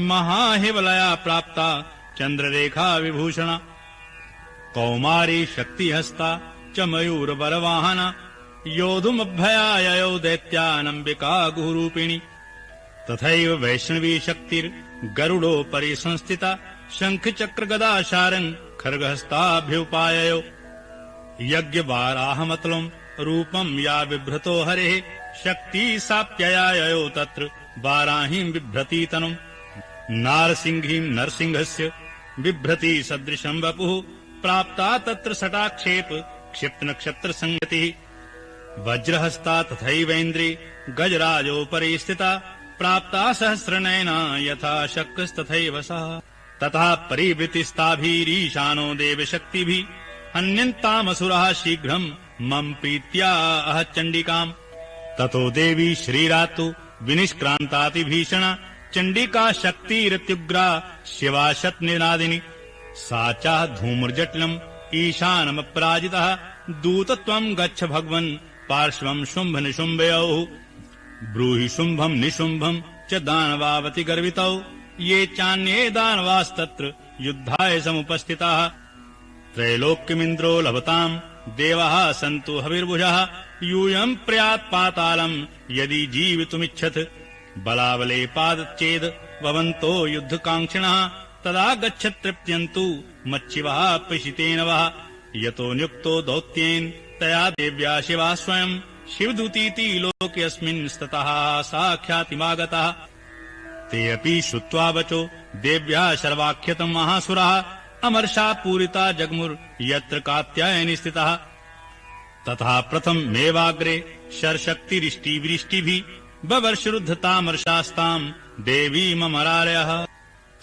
महाहेवलया प्राप्ता चन्द्ररेखा विभूषणा कौमारी शक्तिहस्ता च मयूरबलवाहना योधुमभयाययो दैत्यानम्बिका गुरुरूपिणी तथैव वैष्णवी शक्तिर्गरुडोपरि संस्थिता शङ्खचक्रगदाशारङ् खड्गहस्ताभ्युपाययो यज्ञवाराहमतुलम् रूपम् या बिभ्रतो हरेः शक्ति साप्ययाययो तत्र वाराहीम् बिभ्रती तनुम् नारसिंहीम् नरसिंहस्य बिभ्रती सदृशम् वपुः प्राप्ता तत्र सटाक्षेप क्षिप्तनक्षत्र संगतिः वज्रहस्ता तथैवेन्द्री गजराजोपरि स्थिता प्राप्ता सहस्रनयना यथा शक्रस्तथैव सः तथा परिवृतिस्ताभिरीशानो देवशक्तिभिः हन्यन्तामसुरः शीघ्रम् मम प्रीत्या अह चण्डिकाम् ततो देवी श्रीरातु विनिष्क्रान्तातिभीषणा चण्डिका शक्तिरत्युग्रा शिवा शतनिनादिनी सा च धूम्रजटिलम् ईशानमपराजितः दूतत्वम् गच्छ भगवन् पार्श्वम् शुम्भ निशुम्भयोः ब्रूहि शुम्भम् निशुम्भम् च दानवावति गर्वितौ ये चान्ये दानवास्तत्र युद्धाय समुपस्थिताः त्रैलोक्यमिन्द्रो लभताम् देवः सन्तु हविर्भुजः यूयम् प्रयात् पातालम् यदि जीवितुमिच्छत् बलाबले पादच्छेद भवन्तो युद्धकाङ्क्षिणः तदा गच्छत् तृप्यन्तु मच्छिवः प्रशितेन वः यतो नियुक्तो दौत्येन तया देव्या शिवा स्वयम् शिवदूतीति लोकेऽस्मिन् स्ततः साक्षातिमागतः ते अपि श्रुत्वा वचो देव्या शर्वाख्यतम् महासुरः अमर्षा पूरिता जग्मुर् यत्र कात्यायनी स्थितः तथा प्रथममेवाग्रे शरशक्तिरिष्टिवृष्टिभिः बवर्षरुद्धतामर्षास्ताम् देवीममरारयः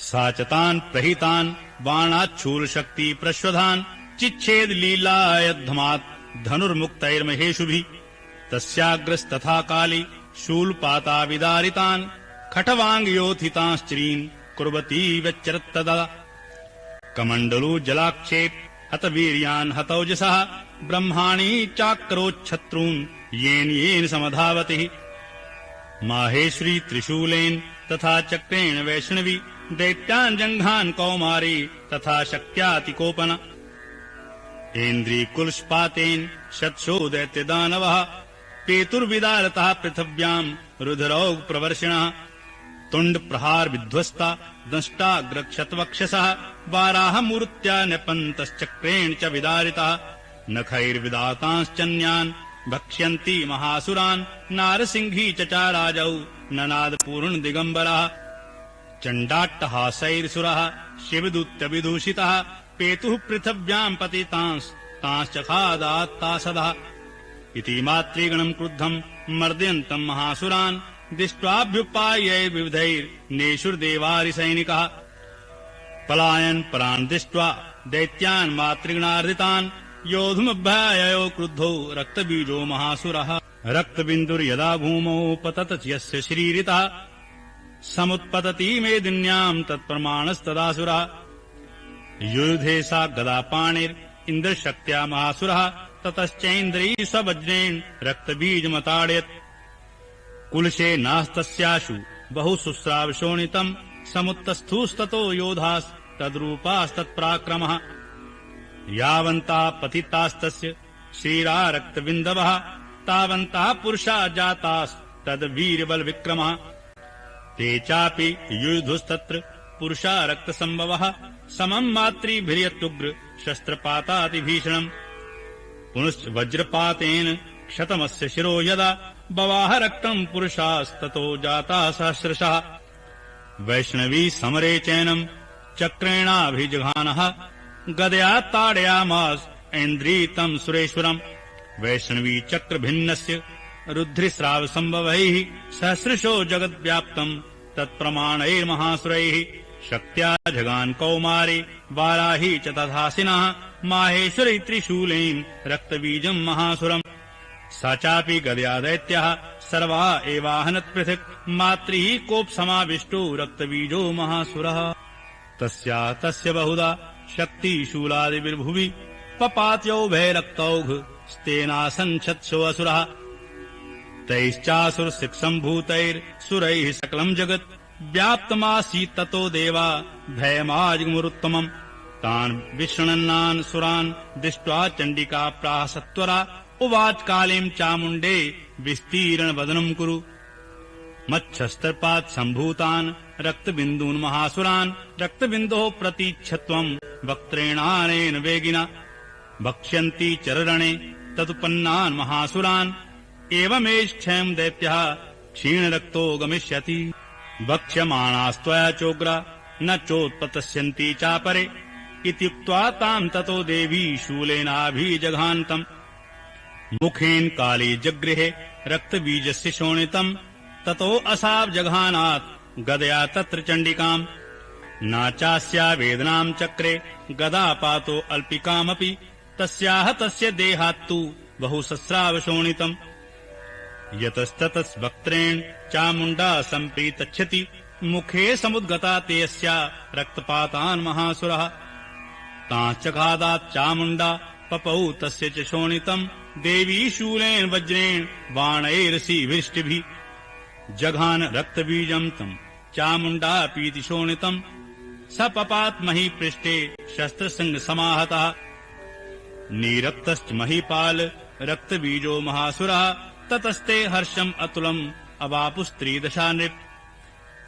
सा च तान् प्रहितान् बाणाच्छूलशक्ति प्रश्वधान् चिच्छेद लीलायद्धमात् धनुर्मुक्तैर्महेषुभिः तस्याग्रस्तथा काली शूलपाता विदारितान् खटवाङ्गयोथितांश्चरीन् कुर्वती व्यच्चरत्तदा कमण्डलू जलाक्षेप हतवीर्यान् हतौजसः ब्रह्माणि चाक्रोच्छत्रून् येन येन समधावतिः माहेश्वरी त्रिशूलेन तथा चक्रेण वैष्णवी दैत्यान् जङ्घान् कौमारी तथा शक्त्यातिकोपन ऐन्द्रीकुलस्पातेन शतशो दैत्यदानवः पेतुर्विदारतः पृथिव्याम् रुधिरौघ प्रवर्षिणः तुण्डप्रहार विध्वस्ता दंष्टाग्रक्षतवक्षसः वाराहमूर्त्या न्यपन्तश्चक्रेण च विदारितः नखैर्विदातांश्चन्यान् भक्ष्यन्ति महासुरान् नारसिंही चचाराजौ ननादपूर्ण दिगम्बरः चण्डाट्टहासैर्सुरः शिवदूत्यविदूषितः पेतुः पृथिव्याम् पतितांस्तांश्चखादात्तासदः इति मातृगणम् क्रुद्धम् मर्दयन्तम् महासुरान् दिष्ट्वाभ्युपायैर्विविधैर्नेषुर्देवारिसैनिकः पलायन् परान् दृष्ट्वा दैत्यान् मातृगणार्दितान् योधुमभ्याययो क्रुद्धो रक्तबीजो महासुरः रक्तबिन्दुर्यदा भूमौ पतत यस्य श्रीरितः समुत्पतति मेदिन्याम् तत्प्रमाणस्तदासुरः युयुधे सा गदापाणिरिन्द्रशक्त्या महासुरः ततश्चैन्द्री स्ववज्रेण रक्तबीजमताडयत् कुलशे नास्तस्याशु बहुशुस्रावशोणितम् समुत्तस्थुस्ततो योधास्तद्रूपास्तत्पराक्रमः यावन्ता पतितास्तस्य श्रीरारक्तबिन्दवः तावन्ता पुरुषा जातास्तद्वीर्यबलविक्रमः ते चापि युयुधुस्तत्र पुरुषा रक्तसम्भवः समम् मातृभिर्यत्युग्र शस्त्रपातातिभीषणम् पुनश्च वज्रपातेन क्षतमस्य शिरो यदा बवाह रक्तम् पुरुषास्ततो जाता सहस्रशः वैष्णवी समरे चैनम् चक्रेणाभिजघानः गदया ताडयामास ऐन्द्रीतम् सुरेश्वरम् वैष्णवी चक्रभिन्नस्य रुद्धिस्रावसम्भवैः सहस्रशो जगद्व्याप्तम् तत्प्रमाणैर्महासुरैः शक्त्या जगान् कौमारी वाराही च तथासिनः माहेश्वरी त्रिशूलेन रक्तबीजम् महासुरम् स चापि गदया दैत्यः सर्वा एवाहनत् पृथक् मात्रिः कोपसमाविष्टो रक्तबीजो महासुरः तस्य बहुधा शक्तिशूलादिभिर्भुवि पपात्यौभे रक्तौघ स्तेनासञ्छत्सो असुरः तैश्चासुरसिक्सम्भूतैर्सुरैः सकलम् जगत् व्याप्तमासीत् ततो देवा भयमाजमुरुत्तमम् तान् विशृणन्नान् सुरान् दृष्ट्वा चण्डिका प्राह सत्वरा उवाच कालीम् चामुण्डे विस्तीर्णवदनम् कुरु मच्छस्तर्पात् सम्भूतान् रक्तबिन्दून् महासुरान् रक्तबिन्दोः प्रतीच्छत्वम् वक्त्रेणानेन वेगिना वक्ष्यन्ति चररणे तदुपन्नान् महासुरान् एवमेष क्षयम् दैत्यः क्षीणरक्तो गमिष्यति वक्ष्यमाणास्त्वया चोग्रा न चोत्पतस्यन्ति चापरे इत्युक्त्वा ताम् ततो देवी शूलेनाभिजघान्तम् मुखेन काली जगृहे रक्तबीजस्य शोणितम् ततो असावजघानात् गदया तत्र चण्डिकाम् नाचास्या वेदनाम् चक्रे गदापातो अल्पिकामपि तस्याः तस्य देहात्तु बहुसस्रावशोणितम् यतस्ततस् वक्त्रेण चामुण्डा सम्प्रीतच्छति मुखे समुद्गता तेऽस्या रक्तपातान् महासुरः ताश्चखादात् चामुण्डा पपौ तस्य च शोणितम् देवी शूलेन वज्रेण बाणैरसीभिष्टिभिः जघान रक्तबीजम् तम् चामुण्डा पीति शोणितम् स पपात् महीपृष्ठे शस्त्रसङ्गसमाहतः नीरक्तश्च महीपाल रक्तबीजो महासुरः ततस्ते हर्षम् अतुलम् अवापुस्त्रिदशा नृप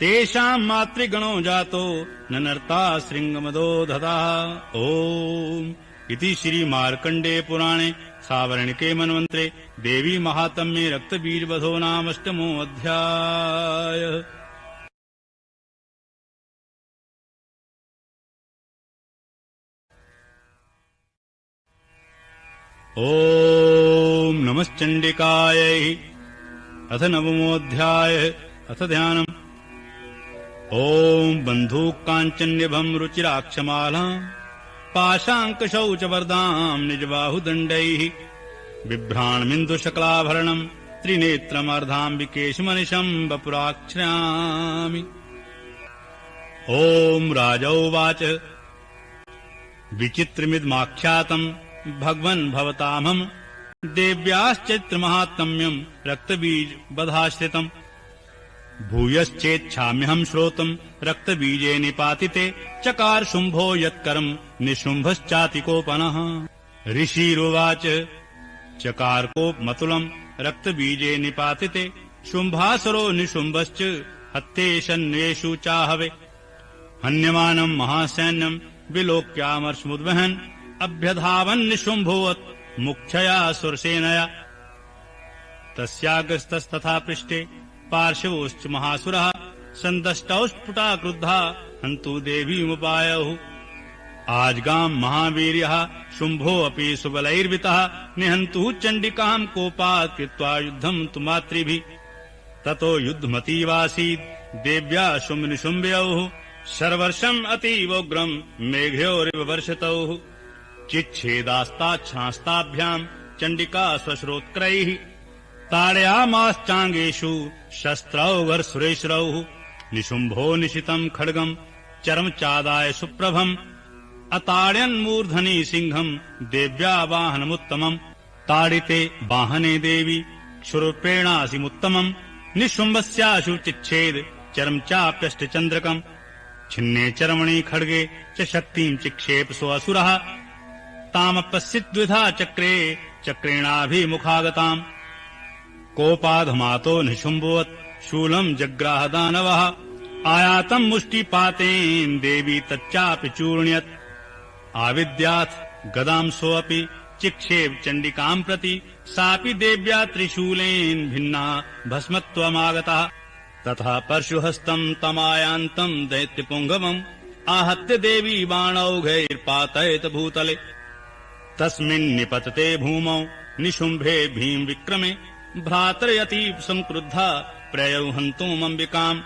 तेषाम् मातृगणो जातो ननर्ता शृङ्गमदो दधाः ओम् इति श्री मार्कण्डेय पुराणे सावर्णिके मन्वन्त्रे देवी महात्म्ये रक्तबीजवधो नाम 8मो अध्यायः। ओम नमश्चण्डिकायै। अथ 9मोऽध्यायः। अथ ध्यानम्। ओम बन्धूकाञ्चन्यभम् रुचिराक्षमालाम् पाशाङ्कशौचवर्दाम् निजबाहुदण्डैः बिभ्राणमिन्दुशकलाभरणम् त्रिनेत्रमर्धाम्बिकेशमनिशम् वपुराक्ष्यामि। ओम राजा उवाच विचित्रमिदमाख्यातम् भगवन् भवतामहम् देव्याश्चैत्रमाहात्म्यम् रक्तबीज वधाश्रितम् भूयश्चेच्छाम्यहम् श्रोतुम् रक्तबीजे निपातिते चकार शुम्भो यत्कर्म निशुम्भश्चातिकोपनः। ऋषिरुवाच चकारकोपमतुलम् रक्तबीजे निपातिते शुम्भासुरो निशुम्भश्च हत्येषन्वेषु चाहवे। हन्यमानम् महासैन्यम् विलोक्यामर्षमुद्वहन् अभ्यधावन् निशुम्भोऽत् मुख्यया सुरसेनया। तस्याग्रस्तस्तथा पृष्ठे पार्श्वोश्च महासुरः सन्दष्टौ स्फुटा क्रुद्धा हन्तु देवीमुपायौ। आजगाम् महावीर्यः शुम्भोऽपि सुबलैर्वितः निहन्तुः चण्डिकाम् कोपात् कृत्वा युद्धम् तु मातृभिः। ततो युद्धमतीवासीत् देव्या शुम्भनिशुम्भयोः शर्वर्षम् अतीवोग्रम् मेघयोरिव वर्षतौ। चिच्छेदास्ताच्छास्ताभ्याम् चण्डिका स्वश्रोत्करैः ताडयामाश्चाङ्गेषु शस्त्रौघर्सुरेश्वरौ। निशुम्भो निशितम् खड्गम् चर्मचादाय सुप्रभम् अताड्यन्मूर्धनि सिंहम् देव्या वाहनमुत्तमम्। ताडिते वाहने देवी क्षुरप्रेणासिमुत्तमम् निशुम्भस्याशु चिच्छेद चर्मचाप्यष्टचन्द्रकम्। छिन्ने चर्मणि खड्गे च शक्तिम् चिक्षेप सोऽसुरः तामपश्यत् द्विधा चक्रे चक्रेणाभिमुखागताम्। कोपाधमातो निशुम्भोत् शूलम् जग्राह दानवः आयातम् मुष्टिपातेन देवी तच्चापि चूर्ण्यत्। आविद्यात् गदाम् सोऽपि चिक्षेप चण्डिकाम् प्रति सापि देव्या त्रिशूलेन भिन्ना भस्मत्वमागतः। तथा परशुहस्तम् तमायान्तम् दैत्यपुङ्गवम् आहत्य देवी बाणौघैर्पातयत भूतले। तस्मिन् निपतते भूमौ निशुम्भे भीम विक्रमे भ्रातरयतीव संक्रुद्धा प्रयौ हन्तुमम्बिकाम्।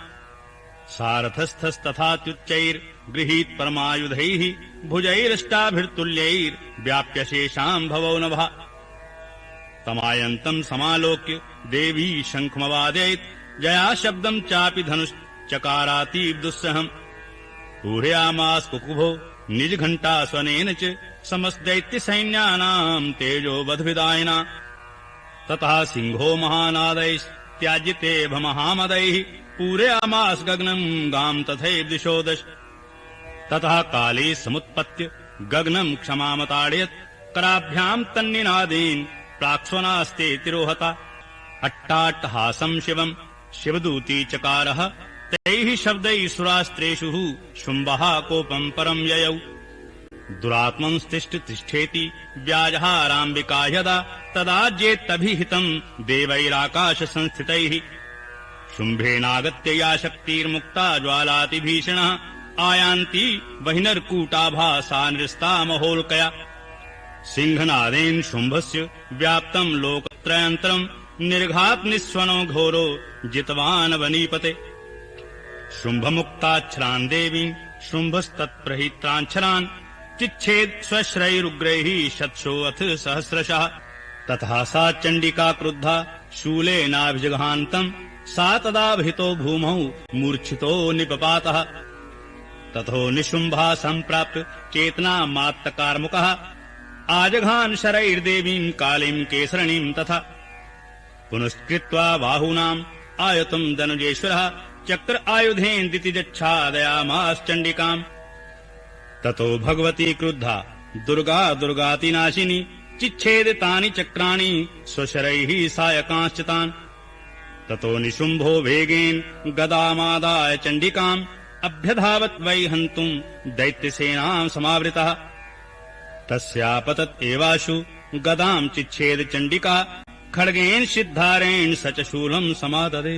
सारथस्थस्तथात्युच्चैर्गृहीत परमायुधैः भुजैरष्टाभिर्तुल्यैर्व्याप्य शेषाम् भवौ नभः तमायन्तम् समालोक्य देवी शङ्खमवादयत् जया शब्दम् चापि धनुश्चकारातीव दुस्सहम् पूरयामास कुकुभो निजघण्टा स्वनेन च समस्तदैत्यसैन्यानाम् तेजोवद्भिदायिना ततः सिंहो महानादैस्त्याज्यते भमहामदैः पूरयामास गगनम् गाम् तथैव दिशो दश ततः काले समुत्पत्य गगनम् क्षमामताडयत् कराभ्याम् तन्निनादेन प्राक्स्वनास्ते तिरोहता अट्टाट्टहासम् शिवम् शिवदूती चकारः तैः शब्दैः सुरास्त्रेषु शुम्भः कोपम् परम् ययौ दुरात्मंस्तिष्ठ तिष्ठेति व्याजहाराम्बिका यदा तदा जेत्तभिहितम् देवैराकाश संस्थितैः शुम्भेनागत्य या शक्तिर्मुक्ता ज्वालातिभीषणः आयान्ति बहिनर्कूटाभा सा नृस्ता महोल्कया सिंहनादेन शुम्भस्य व्याप्तम् लोकत्रयन्तरम् निर्घात निस्वनो घोरो जितवान् वनीपते शुम्भमुक्ताच्छरान् देवीम् शुम्भस्तत्प्रहिताच्छरान् चिच्छेद स्वश्रैरुग्रैः शतशोऽथ सहस्रशः ततः सा चण्डिका क्रुद्धा शूलेनाभिजघान्तम् सा तदाभिहितो भूमौ मूर्छितो निपपातः ततो निशुम्भः सम्प्राप्य चेतनामात्तकार्मुकः आजघान् शरैर्देवीम् कालीम् केसरणीम् तथा पुनस्कृत्वा बाहूनाम् आयतम् दनुजेश्वरः चक्र आयुधेन दितिजच्छादयामाश्चण्डिकाम् ततो भगवती क्रुद्धा दुर्गा दुर्गातिनाशिनी चिच्छेद तानि चक्राणि स्वशरैः सायकांश्च तान् ततो निशुम्भो वेगेन गदामादाय चण्डिकाम् अभ्यधावत् वै हन्तुम् दैत्यसेनाम् समावृतः तस्यापतत् एवाशु गदाम् चिच्छेद चण्डिका खड्गेन सिद्धारेण स च शूलम् समाददे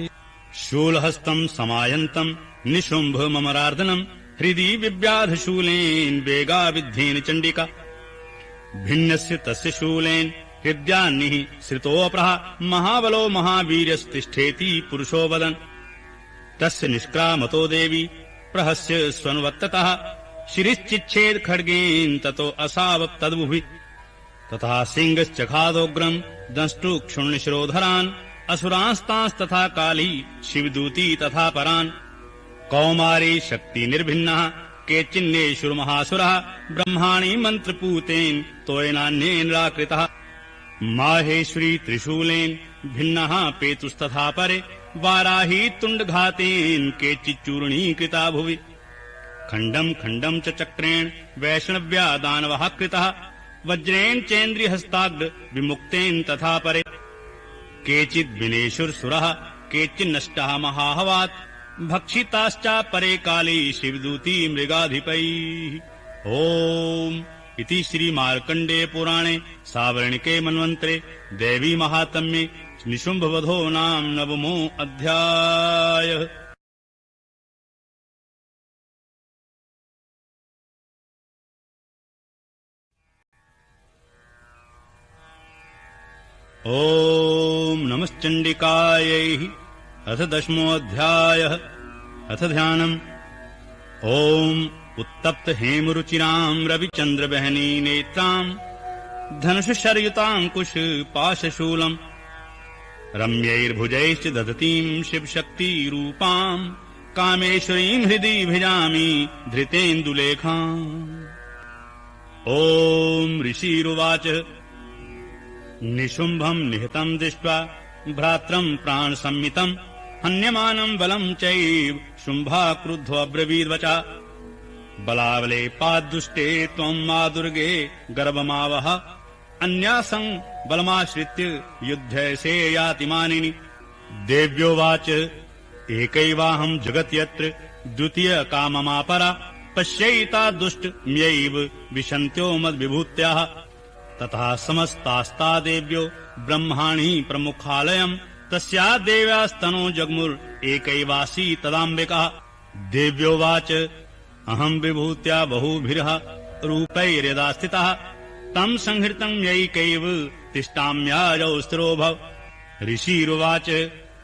शूलहस्तम् समायन्तम् निशुम्भ ममरार्दनम् हृदि विव्याधशूलेन वेगाविद्धेन चण्डिका भिन्नस्य तस्य शूलेन हृद्यान्निः श्रितोऽपरः महाबलो महावीर्यस्तिष्ठेति पुरुषो वदन् तस्य निष्क्रामतो देवी प्रहस्य स्वनुवत्ततः शिरिश्चिच्छेद खड्गेन ततो असावत् तद्भुवि तथा सिंहश्चखादोग्रम् दंष्टुक्षुण्णशिरोधरान् असुरांस्तांस्तथा काली शिवदूती तथा परान् कौमारी शक्ति निर्भिन्नः केचिन्नेषुर्महासुरः ब्रह्माणि मन्त्रपूतेन तोयनान्येन निराकृतः माहेश्वरी त्रिशूलेन भिन्नः पेतुस्तथा परे वाराही तुण्डघातेन केचिच्चूर्णीकृता भुवि खण्डम् खण्डम् च चक्रेण वैष्णव्या दानवः कृतः वज्रेण चेन्द्रियहस्ताग्र विमुक्तेन तथा परे केचिद्विनेशुरसुरः केचिन्नष्टः महाहवात् भक्षिताश्चापरे काले शिवदूती मृगाधिपैः ओम् इति श्रीमार्कण्डेय पुराणे सावर्णिके मन्वन्तरे दैवी महात्म्ये निशुम्भवधो नाम नवमो अध्यायः। ओम नमश्चण्डिकायै। अथ दशमोऽध्यायः। अथ ध्यानम्। ओम उत्तप्त हेमरुचिराम् रविचन्द्रवहनी नेत्राम् धनुषशरयुताङ्कुश पाशशूलम् रम्यैर्भुजैश्च दधतीम् शिवशक्तिरूपाम् कामेश्वरीम् हृदि भिजामि धृतेन्दुलेखाम्। ओम ऋषिरुवाच निशुम्भम् निहतम् दृष्ट्वा भ्रात्रम् प्राणसंहितम् हन्यमानम् बलम् चैव शुम्भा क्रुद्धोऽब्रवीद्वचा बलावले पादुष्टे त्वम् मा दुर्गे गर्भमावह अन्यासम् बलमाश्रित्य युध्यसे याति मानिनि। देव्योवाच एकैवाहम् जगत्यत्र द्वितीय काममापरा पश्यैता दुष्टम्यैव विशन्त्यो मद्विभूत्याः। तथा समस्तास्ता देव्यो ब्रह्माणि प्रमुखालयम् तस्या देव्यास्तनो जग्मुर् एकैवासी तदाम्बिका। देव्योवाच अहम् विभूत्या बहुभिरः रूपैर्यदा स्थितः तम् संहृतम् यैकैव तिष्ठाम्याजौ स्थिरो भव। ऋषिरुवाच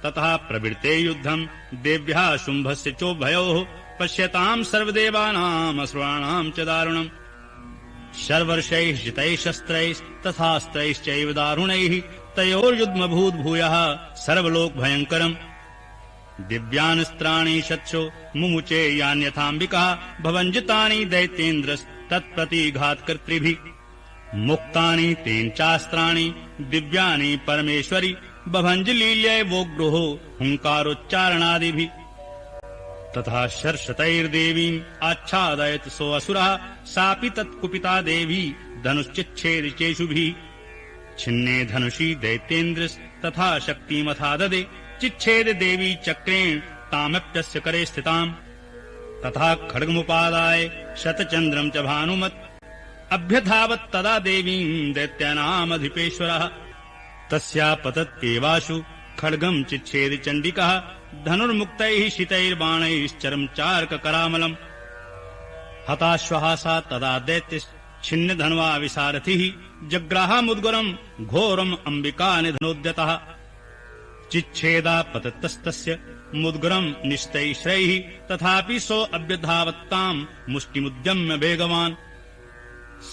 ततः प्रवृत्ते युद्धम् देव्याः शुम्भस्य चोभयोः पश्यताम् सर्वदेवानाम् असुराणाम् च दारुणम्। शर्वर्षैः जितैः शस्त्रैस्तथास्त्रैश्चैव दारुणैः तयोर्युग्मभूत् भूयः सर्वलोक भयङ्करम् दिव्यानस्त्राणि शत्सो मुमुचे यान्यथाम्बिका भवञ्जितानि दैत्येन्द्रस्तत्प्रतिघातकर्तृभिः मुक्तानि तेन चास्त्राणि दिव्यानि परमेश्वरि बभञ्जलील्यै वोग्रोः हुङ्कारोच्चारणादिभिः तथा शर्षतैर्देवीम् आच्छादयत् सोऽसुरः सापि तत्कुपिता देवी धनुश्चिच्छेदिचेषुभिः छिन्ने धनुषि दैत्येन्द्रस्तथा शक्तिमथा ददे चिच्छेद देवी चक्रेण तामप्यस्य करे स्थिताम् तथा खड्गमुपादाय शतचन्द्रम् च भानुमत् अभ्यधावत् तदा देवीम् दैत्यानामधिपेश्वरः तस्यापतत् एवाशु खड्गम् चिच्छेद चण्डिकः धनुर्मुक्तैः शितैर्बाणैश्चरम् चार्ककरामलम् हताश्वः सा तदा दैत्यश्छिन्नधन्वा विसारथिः जग्राहमुद्गरम् घोरम् अम्बिका निधनोद्यतः चिच्छेदापततस्तस्य मुद्गरम् निश्चैश्रैः तथापि सो अभ्यधावत्ताम् मुष्टिमुद्यम्य वेगवान्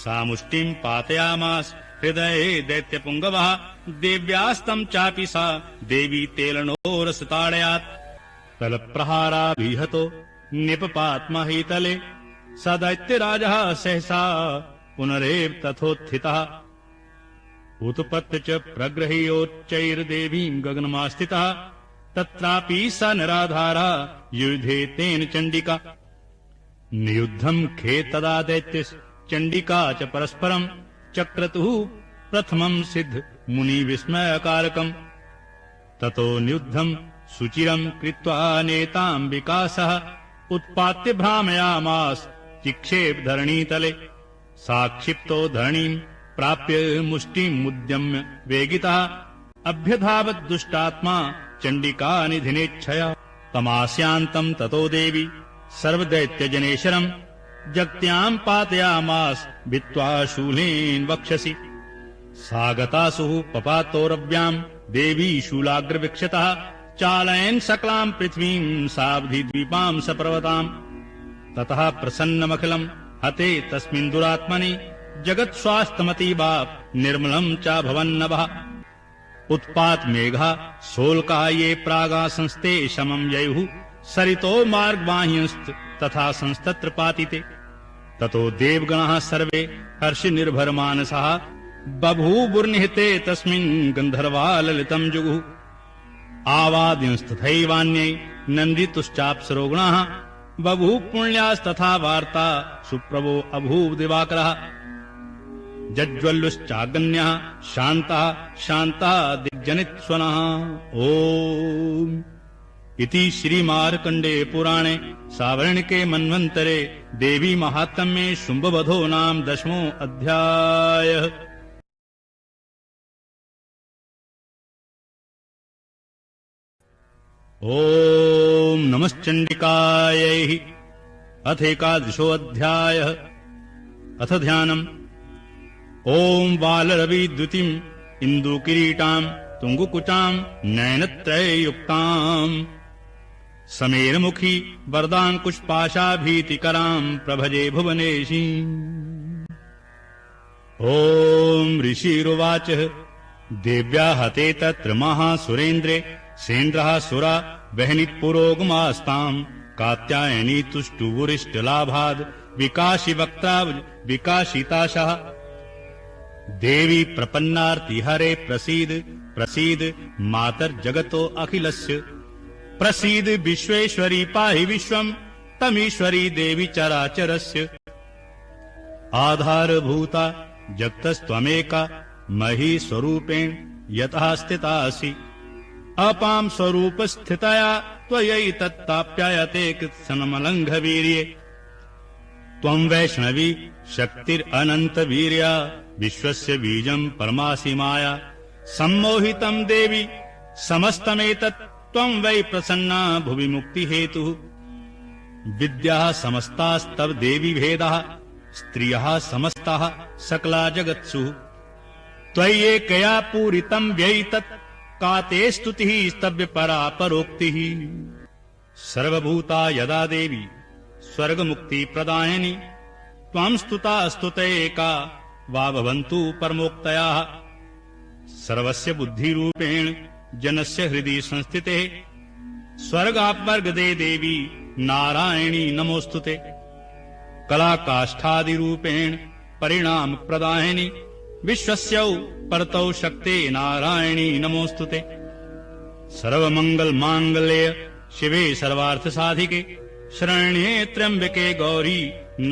सा मुष्टिम् पातयामास हृदये दैत्यपुङ्गवः देव्यास्तम् चापि सा देवी तेलनोरसताडयात् तलप्रहाराभिहतो निपपात्महीतले स दैत्यराजः सहसा पुनरेव तथोत्थितः उत्पत्य च प्रगृह्योच्चैर्देवीम् गगनमास्थितः तत्रापि स निराधारा युधे तेन चण्डिका नियुद्धम् खे तदा दैत्यश्चण्डिका च परस्परम् चक्रतुः प्रथमम् सिद्ध मुनिविस्मयकारकम् ततो नियुद्धम् सुचिरम् कृत्वा नेताम्बिका सह उत्पात्य भ्रामयामास चिक्षेप धरणीतले साक्षिप्तो धरणीम् प्राप्य मुष्टिमुद्यम्य वेगितः अभ्यधावत् दुष्टात्मा चण्डिका निधिनेच्छया तमास्यान्तम् ततो देवी सर्वदैत्यजनेश्वरम् जगत्याम् पातयामास भित्त्वा शूलेन वक्षसि सा गतासुः पपातोरव्याम् देवी शूलाग्रविक्षतः चालयन् सकलाम् पृथ्वीम् सावधिद्वीपाम् सपर्वताम् ततः प्रसन्नमखिलम् हते तस्मिन् दुरात्मनि जगत्स्वास्तमतीवा निर्मलम् चाभवन्नभः उत्पात मेघा सोल्का ये प्रागा संस्ते शमम् ययुः सरितो मार्गवाह्यंस्त तथा संस्तत्र पातिते ततो देवगणाः सर्वे हर्ष निर्भरमानसः बभूवुर्निहिते तस्मिन् गन्धर्वा ललितम् जुगुः आवाद्यंस्तथैवान्यै नन्दितुश्चाप्सरोगणाः बभूव पुण्यास्तथा वार्ता सुप्रभो अभूव दिवाकरः जज्ज्वल्लुश्चागन्यः शान्तः शान्तः दिग्जनित्स्वनः ओम् इति श्रीमार्कण्डे पुराणे सावर्णिके मन्वन्तरे देवी महात्म्ये शुम्भवधो नाम 10 अध्यायः। ओम् नमश्चण्डिकायै। अथ 11 अथ ध्यानम्। ओम् बालरविद्युतिम् इन्दुकिरीटाम् तुङ्गुकुचाम् नयनत्रययुक्ताम् समेरमुखी वरदाङ्कुशपाशाभीतिकराम् प्रभजे भुवनेशी। ओम् ऋषिरुवाच देव्या हते तत्र महासुरेन्द्रे सेन्द्रः सुरा वह्निः पुरोगमास्ताम् कात्यायनी तुष्टुवुरिष्टलाभाद् विकाशि वक्त्रा विकाशिताशः। देवी प्रपन्नार्ति हरे प्रसीद प्रसीद मातर्जगतो अखिलस्य प्रसीद विश्वेश्वरी पाहि विश्वम् तमीश्वरी देवी चराचरस्य। आधारभूता जगतस्त्वमेका मही स्वरूपेण यतः स्थितासि अपां स्वरूपस्थितया त्वयैतत्ताप्यायते कृत्सनमलङ्घवीर्ये। त्वं वैष्णवी शक्तिरनन्तवीर्या विश्वस्य बीजम् परमासि माया सम्मोहितम् देवी समस्तमेतत् त्वं वै प्रसन्ना भुवि मुक्तिहेतुः। विद्याः समस्तास्तव देवी भेदाः स्त्रियः समस्ताः सकला जगत्सु त्वय्येकया पूरितम् व्यैतत् का ते स्तुतिः स्तव्यपरा परोक्तिः। सर्वभूता यदा देवी स्वर्गमुक्तिप्रदायिनी त्वां स्तुता स्तुतयेका वा भवन्तु परमोक्तयाः सर्वस्य बुद्धिरूपेण जनस्य हृदि संस्थिते स्वर्गापवर्गदे देवी नारायणी नमोस्तुते कलाकाष्ठादिरूपेण परिणाम प्रदायिनी विश्वस्यौ परतौ शक्ते नारायणी नमोस्तुते सर्वमंगल मांगल्ये शिवे सर्वार्थ साधिके शरण्ये त्र्यंबके गौरी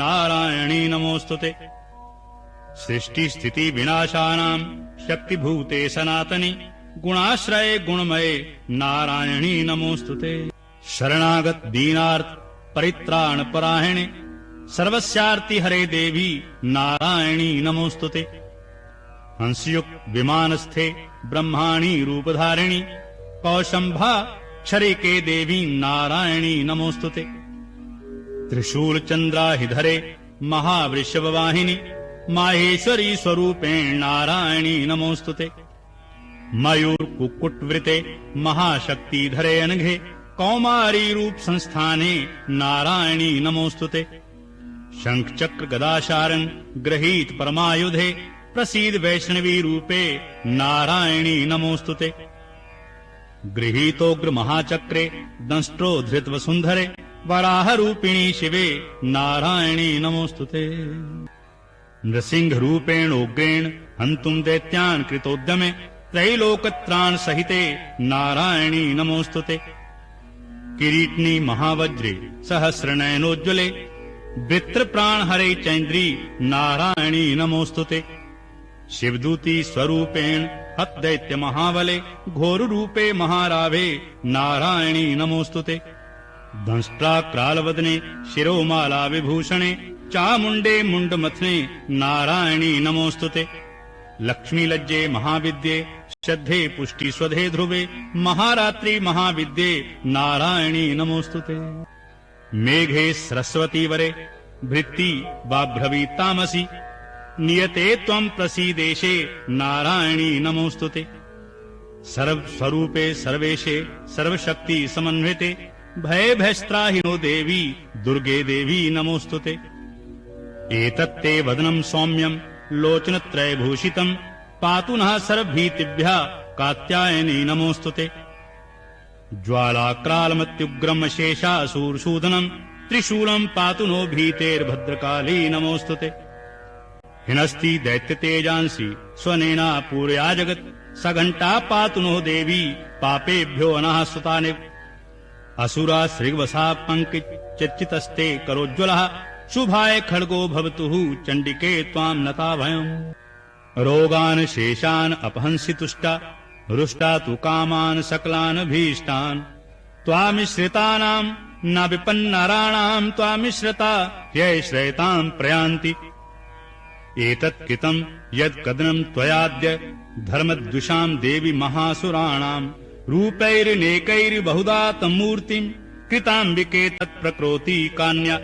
नारायणी नमोस्तुते सृष्टि स्थिति विनाशानां शक्तिभूते सनातनी गुणाश्रये गुणमये नारायणी नमोस्तुते शरणागत दीनार्थ परित्राण परायणे सर्वस्यार्ति हरे देवी नारायणी नमोस्तुते हंसयुक्त विमानस्थे ब्रह्माणी रूपधारिणी कौशंभा क्षरिके देवी नारायणी नमोस्तुते त्रिशूल चंद्राहिधरे महावृषभवाहिनी माहेश्वरी स्वरूपेण नारायणी नमोस्तुते मयूर कुक्कुटवृते महाशक्तिधरे अनघे कौमारी रूप संस्थाने नारायणी नमोस्तुते शंख चक्र गदाशारंग गृहीत परमायुधे प्रसीद वैष्णवी रूपे नारायणी नमोस्तुते गृहीतोग्र महाचक्रे दंष्ट्रो धृत वसुंधरे वराह रूपिणी शिवे नारायणी नमोस्तुते नृसिंह रूपेण उग्रेण हंतुम दैत्यान् कृतोद्यमे त्रैलोकत्राण सहिते नारायणी नमोस्तुते किरीटिनी महावज्रे सहस्रनयनोज्ज्वले वृत्र प्राण हरे चैन्द्री नारायणी नमोस्तुते शिवदूती स्वरूपेण हत दैत्य महाबले घोर रूपे महारावे नारायणी नमोस्तुते दंष्ट्राक्रालवदने शिरोमाला विभूषणे चामुंडे मुंडमथने नारायणी नमोस्तुते लक्ष्मी लज्जे महाविद्ये श्रद्धे पुष्टि स्वधे ध्रुवे महारात्रि महाविद्ये नारायणी नमोस्तुते मेघे सरस्वती वरे भृत्ति बाभ्रवी तामसी नियते त्वं प्रसीदेशे नारायणी नमोस्तुते सर्व स्वरूपे सर्वेशे सर्वशक्ति समन्विते भय भयस्त्राहिनो देवी दुर्गे देवी नमोस्तुते एतत्ते वदनं सौम्यं लोचनत्रय भूषितं पातु नः सर्वभीतिभ्यः कात्यायनी नमोस्तुते ज्वालाक्रालमत्युग्रम शेषासूरसूदनं त्रिशूलं पातु नो भीतेर्भद्रकाली नमोस्तुते हिनस्ति दैत्य तेजांसी स्वनेना पूरया जगत सघंटा पातु नो देवी पापेभ्यो अनः सुतानि असुरा श्रीवसा पंकज चित्तस्ते करोज्ज्वलः शुभाय खड्गो भवतु चंडिके त्वां नता भयम् रोगान् शेषान् अपहंसि तुष्टा रुष्टा तु कामान् सकलान् भीष्टान् त्वामिश्रितानां न विपन्नराणां त्वामिश्रिता ह्यश्रयतां प्रयान्ति एतत् कृतं यत् कदनं त्वयाद्य धर्मद्विषां देवी महासुराणां रूपैर्नेकैर्बहुधा तमूर्तिं कृताम्बिके तत्प्रकृति कान्या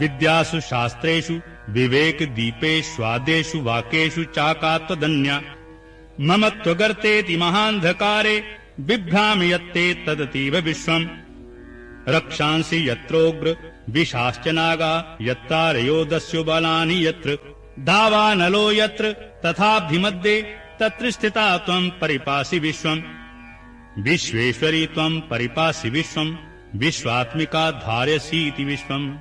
विद्यासु शास्त्रेषु विवेक दीपेष्वादेषु वाक्येषु चाकात्वदन्या मम त्वगर्तेति महान्धकारे बिभ्रामि यत्ते तदतीव विश्वम् रक्षांसि यत्रोग्र विशाश्च नागा यत्रारयोदस्यो बलानि यत्र दावानलो यत्र तथाभिमध्ये तत्र स्थिता त्वं परिपासि विश्वम् विश्वेश्वरी त्वं परिपासि विश्वम् विश्वात्मिका धारयसीति विश्वम्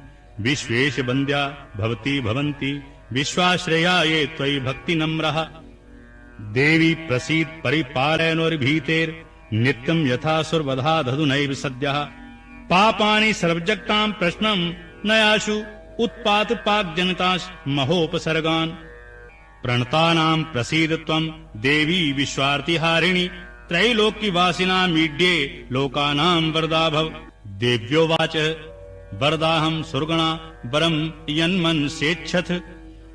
विश्वेश बन्द्या भवति भवन्ति विश्वाश्रया ये त्वयि भक्ति नम्रः देवी प्रसीद परिपालयनोर्भीतेर् नित्यं यथा सुरवधा दधुनैव सद्यः पापानि सर्वजगतां प्रश्नं नयाशु उत्पात पाक जनतास् महोपसर्गान् प्रणतानां प्रसीद त्वं देवी विश्वार्तिहारिणी त्रैलोक्यवासिनां मीड्ये लोकानां वरदा भव देव्योवाच वरदाहं सुरगणा वरं यन्मनसेच्छथ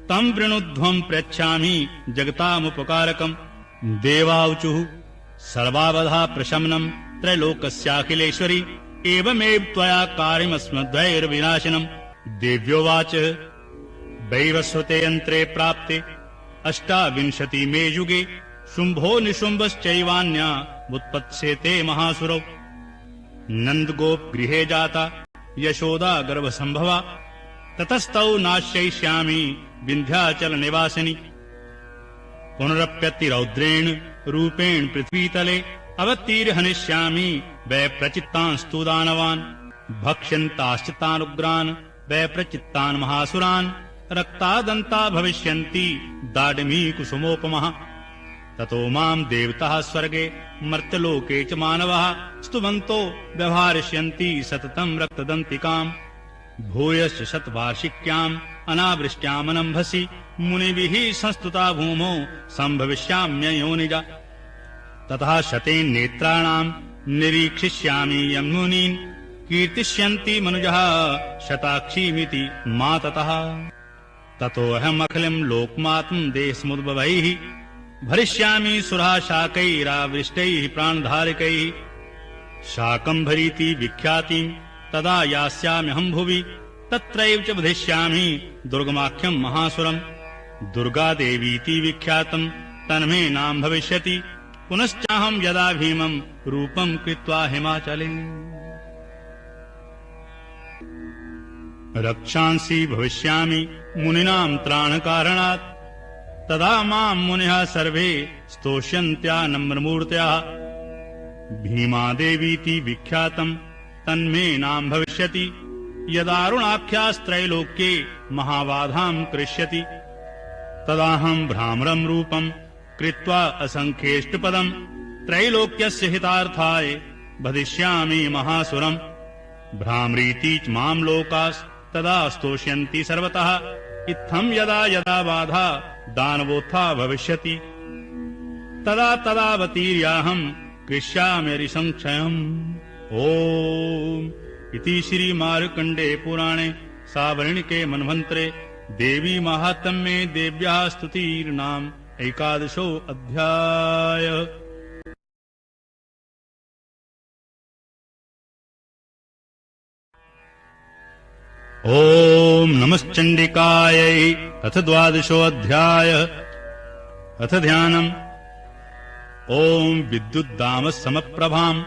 तं वृणुध्वं प्रयच्छामि जगतामुपकारकम् देवाऊचुः सर्वावधा प्रशमनं त्रैलोकस्याखिलेश्वरी एवमेव त्वया कार्यमस्मद्वैर्विनाशनम् देव्योवाच वैवस्वते यन्त्रे प्राप्ते 28 युगे शुम्भो निशुम्भश्चैवान्या उत्पत्स्येते महासुरौ नन्दगोप गृहे जाता यशोदा गर्भसम्भवा ततस्तौ नाश्ययिष्यामि विन्ध्याचल निवासिनि पुनरप्यति रौद्रेण रूपेण पृथ्वीतले अवतीर्हनिष्यामि वैप्रचित्तांस्तु दानवान् भक्ष्यन्ताश्च तानुग्रान् वैप्रचित्तान् महासुरान् रक्तादन्ता भविष्यन्ति दाडिमी कुसुमोपमः ततो माम् देवताः स्वर्गे मर्त्यलोके च मानवाः स्तुवन्तो व्यवहारिष्यन्ति सततम् रक्तदन्तिकाम् भूयश्च शतवार्षिक्याम् अनावृष्ट्यामनम्भसि मुनिभिः संस्तुता भूमौ सम्भविष्याम्ययोनिजा ततः शतेन नेत्राणाम् निरीक्षिष्यामि यम् मुनीन् कीर्तिष्यन्ति मनुजः शताक्षीमिति मा ततः ततोऽहमखिलम् लोकमातम् देशमुद्भवैः भरिष्यामि सुरः शाकैरावृष्टैः प्राणधारकैः शाकम्भरीति विख्यातिम् तदा यास्याम्यहम् भुवि तत्रैव च वधिष्यामि दुर्गमाख्यम् महासुरम् दुर्गादेवीति विख्यातम् तन्मे नाम भविष्यति पुनश्चाहम् यदा भीमम् रूपम् कृत्वा हिमाचले रक्षांसि भविष्यामि मुनीनाम् त्राणकारणात् तदा माम् मुनिः सर्वे स्तोष्यन्त्या नम्रमूर्त्या भीमादेवीति विख्यातम् तन्मे नाम भविष्यति यदारुणाख्यास्त्रैलोक्ये महाबाधाम् कृष्यति तदाहम् भ्रामरम् रूपम् कृत्वा असङ्ख्येष्टपदम् त्रैलोक्यस्य हितार्थाय वदिष्यामि महासुरम् भ्रामरीति च माम् लोकास्तदा स्तोष्यन्ति सर्वतः इत्थम् यदा यदा बाधा दानवोत्था भविष्यति तदा तदावतीर्याहम् कृष्याम्यरिसंक्षयम् ओम् इति श्री मार्कण्डे पुराणे सावर्णिके मन्वन्तरे देवी माहात्म्ये देव्याः स्तुतिर्नाम एकादशो अध्याय। ओम नमश्चण्डिकायै अथ द्वादशोऽध्याय। अथ ध्यानम्। ओम विद्युद्दामसमप्रभाम्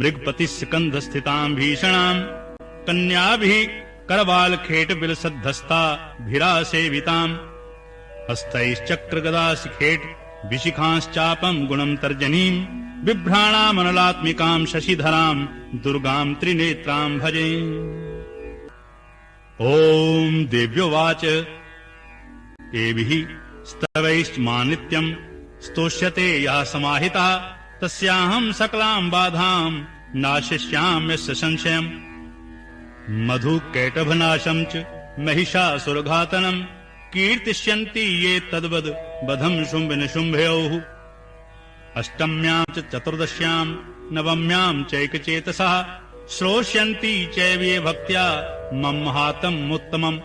मृगपतिस्कन्धस्थिताम् भीषणाम् कन्याभिः करवालखेटविलसद्धस्ताभिरासेविताम् हस्तैश्चक्रगदाशिखेट विशिखांश्चापम् गुणम् तर्जनीम् बिभ्राणामनलात्मिकाम् शशिधराम् दुर्गाम् त्रिनेत्राम् भजे। ओम देव्योवाच एभिः स्तवैश्च नित्यम् स्तोष्यते यः समाहितः तस्याहम् सकलाम् बाधाम् नाशिष्याम्यस्य संशयम् मधुकैटभनाशम् च महिषासुरघातनम् कीर्तिष्यन्ति ये तद्वद् बधम् शुम्भनिशुम्भयोः अष्टम्याम् च चतुर्दश्याम् नवम्याम् चैकचेतसः श्रोष्यन्ति चैवे भक्त्या मम महात्म्योत्तमम्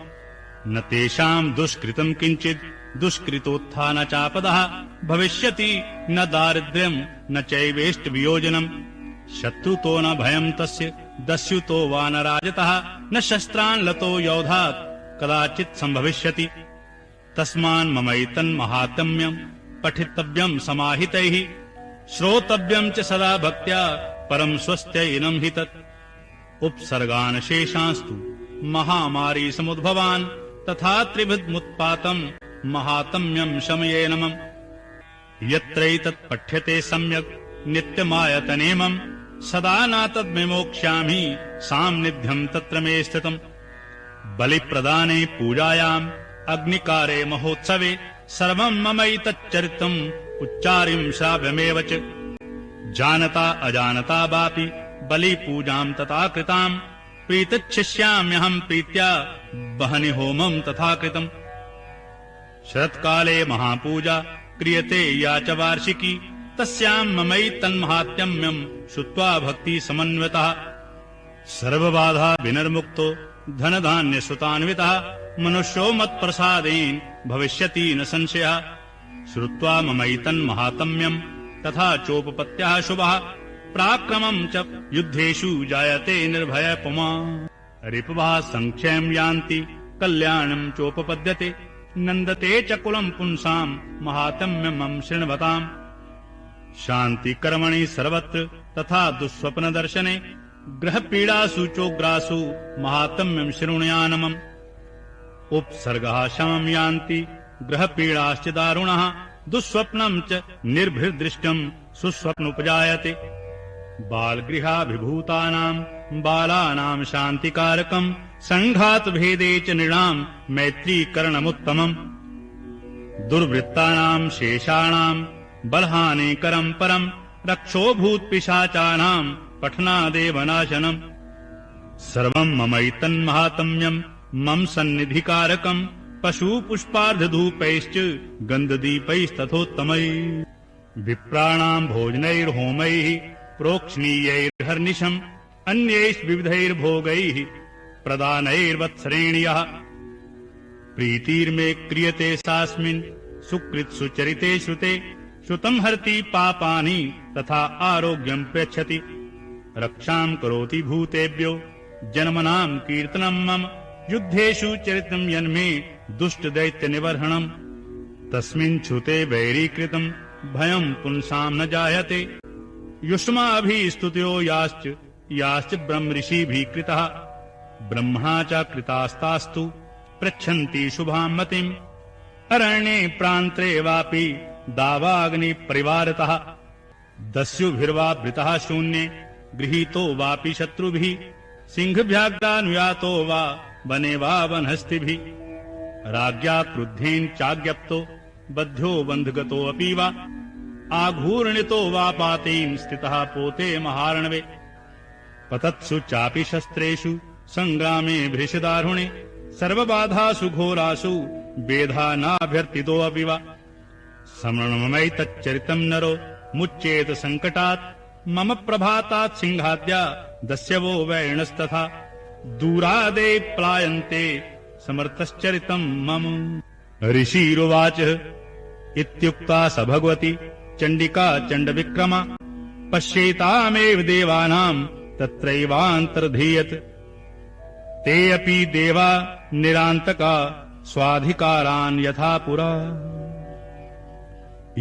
न तेषाम् दुष्कृतम् किञ्चित् दुष्कृतोत्थान चापदः भविष्यति न दारिद्र्यम् न चैवेष्टवियोजनम् शत्रुतो न भयम् तस्य दस्युतो वा न राजतः न शस्त्रान् लतो योधात् कदाचित् सम्भविष्यति तस्मान् ममैतन्महात्म्यम् पठितव्यम् समाहितैः श्रोतव्यम् च सदा भक्त्या परम् स्वस्त्यैनम् हि तत् उपसर्गान् शेषांस्तु महामारी समुद्भवान् तथा त्रिभिद्मुत्पातम् महात्म्यम् शमये नमम् यत्रैतत् पठ्यते सम्यक् नित्यमायतनेमम् सदा न तद्विमोक्ष्यामि सान्निध्यम् तत्र मे स्थितम् बलिप्रदाने पूजायाम् अग्निकारे महोत्सवे सर्वम् ममैतच्चरितम् उच्चारिम् श्राव्यमेव च जानता अजानता वापि बलिपूजाम् तथा कृताम् प्रीतच्छिष्याम्यहम् प्रीत्या वहनि होमम् तथा कृतम् शरत्काले महापूजा क्रियते या च वार्षिकी तस्याम् ममैतन्महात्म्यम् श्रुत्वा भक्ति समन्वितः सर्वबाधा विनिर्मुक्तो धनधान्यसुतान्वितः मनुष्यो मत्प्रसादेन भविष्यति न संशयः श्रुत्वा ममैतन्महात्म्यम् तथा चोपपत्त्यः शुभः पराक्रमम् च युद्धेषु जायते निर्भय पुमा रिपुवः संक्षयम् यान्ति कल्याणम् चोपपद्यते नन्दते च कुलम् पुंसाम् महात्म्यम् शृण्वताम् शान्तिकर्मणि सर्वत्र तथा दुःस्वप्नदर्शने ग्रहपीडासु चोग्रासु महात्म्यम् शृणुयानमम् उपसर्गः शाम्यान्ति ग्रहपीडाश्च दारुणः दुःस्वप्नं च निर्भिर्दृष्टं सुस्वप्नोपजायते बालगृहाभिभूतानां बालानां शान्तिकारकं संघातभेदे च नृणां मैत्रीकरणमुत्तमम् दुर्वृत्तानां शेषाणां बलहानिकरं परं रक्षोभूत्पिशाचानां पठनादेव नाशनम् सर्वं ममैतन्माहात्म्यं मम सन्निधिकारकं पशुपुष्पार्धधूपैश्च गन्धदीपैस्तथोत्तमैः विप्राणां भोजनैर्होमैः प्रोक्ष्णीयैर्हर्निशम् अन्यैर्विविधैर्भोगैः प्रदानैर्वत्सरेण्यः प्रीतिर्मे क्रियते सास्मिन् सुकृत्सुचरिते श्रुते श्रुतं हरति पापानि तथा आरोग्यं प्रयच्छति रक्षां करोति भूतेभ्यो जन्मनां कीर्तनं मम युद्धेषु चरितं यन्मे दुष्टदैत्यनिबर्हणम् तस्मिन् श्रुते वैरीकृतं भयं पुंसां न जायते युष्माभिस्तुत्यो याश्च ब्रह्मऋषिभिः कृतः ब्रह्मा च कृतास्तास्तु पृच्छन्ति शुभां मतिम् अरण्ये प्रान्ते वापि दावाग्निपरिवारतः दस्युभिर्वावृतः शून्ये गृहीतो वापि शत्रुभिः सिंहभ्याग्धानुयातो वा वने वा वनहस्तिभिः राज्ञा क्रुद्धेन चाज्ञप्तो बध्यो बन्धगतोऽपि वा आघूर्णितो वा पातेन स्थितः पोते महार्णवे पतत्सु चापि शस्त्रेषु संग्रामे भृशदारुणे सर्वबाधासु घोरासु वेधा नाभ्यर्थितोऽपि वा समरणमैतच्चरितं नरो मुच्येत संकटात् मम प्रभातात् सिंहाद्या दस्यवो वैणस्तथा दूरादे प्लायन्ते समर्थश्चरितं मम ऋषिरुवाच इत्युक्ता स भगवती चण्डिका चण्डविक्रमा पश्येतामेव देवानां तत्रैवान्तर्धीयत ते अपि देवा निरान्तका स्वाधिकारान् यथा पुरा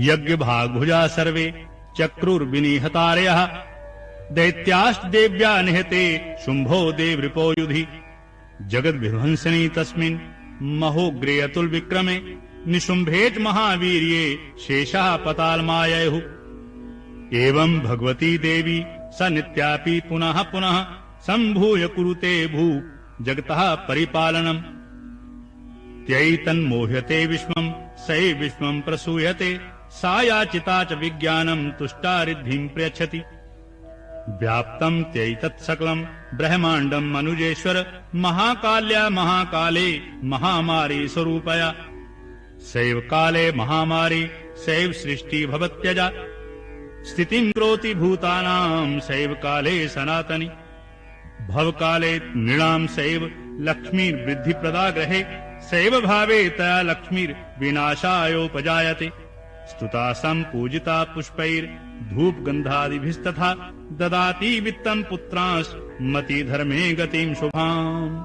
यज्ञभागभुजा सर्वे चक्रुर्विनिहतारयः दैत्याश्च देव्या निहते शुम्भो देवृपो युधि जगद्विध्वंसनि तस्मिन् महोग्रे अतुलविक्रमे निशुम्भे च महावीर्ये शेषाः पतालमाययुः एवं भगवती देवी स नित्यापि पुनः पुनः सम्भूय कुरुते भूप जगतः परिपालनम् त्यैतन्मोह्यते विश्वम् सै विश्वम् प्रसूयते सा याचिता च विज्ञानम् तुष्टा रिद्धिम् प्रयच्छति व्याप्तम् त्यैतत् सकलम् ब्रह्माण्डम् मनुजेश्वर महाकाल्या महाकाले महामारी स्वरूपया सैव काले महामारी सैव सृष्टि भवत्यजा स्थितिम् करोति भूतानाम् सैव काले सनातनी भवकाले नृणां सैव लक्ष्मीर्वृद्धिप्रदा ग्रहे सैव भावे तया लक्ष्मीर्विनाशायोपजायते स्तुता सम्पूजिता पुष्पैर्धूपगन्धादिभिस्तथा ददाति वित्तं पुत्रांश्च मतिधर्मे गतिं शुभाम्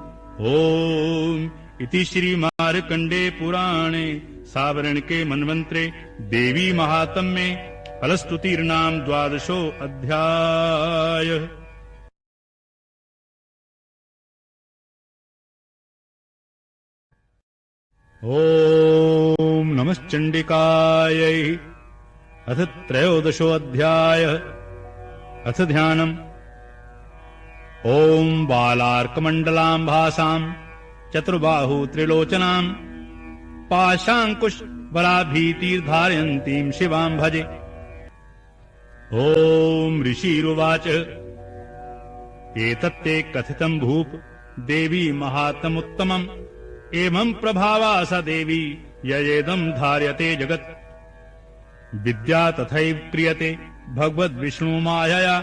ॐ इति श्री मार्कण्डे पुराणे सावर्णिके मन्वन्त्रे देवी महात्म्ये फलस्तुतिर्नाम 12 अध्याय। ॐ नमश्चण्डिकायै। अथ 13 अध्याय। अथ ध्यानम्। ॐ बालार्कमण्डलां भासां चतुर्बाहु त्रिलोचनां पाशाङ्कुश बलाभीतिर्धारयन्तीं शिवां भजे। ॐ ऋषिरुवाच एतत्ते कथितं भूप देवी महात्मुत्तमम् एवं प्रभावा स देवी ययेदं धार्यते जगत् विद्या तथैव क्रियते भगवद्विष्णुमायया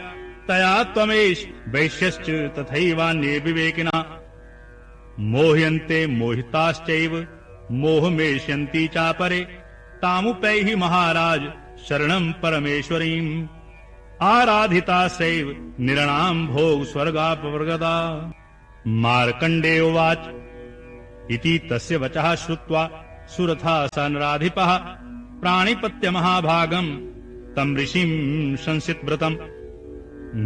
तया त्वमेष वैश्यश्च तथैवान्ये विवेकिनः मोह्यन्ते मोहिताश्चैव मोहमेष्यन्ति चापरे तामुपैहि महाराज शरणं परमेश्वरीम् आराधिता सैव निरणां भोग स्वर्गापवर्गदा। मार्कण्डे उवाच इति तस्य वचः श्रुत्वा सुरथा स नराधिपः प्राणिपत्य महाभागम् तं ऋषिं संसितव्रतम्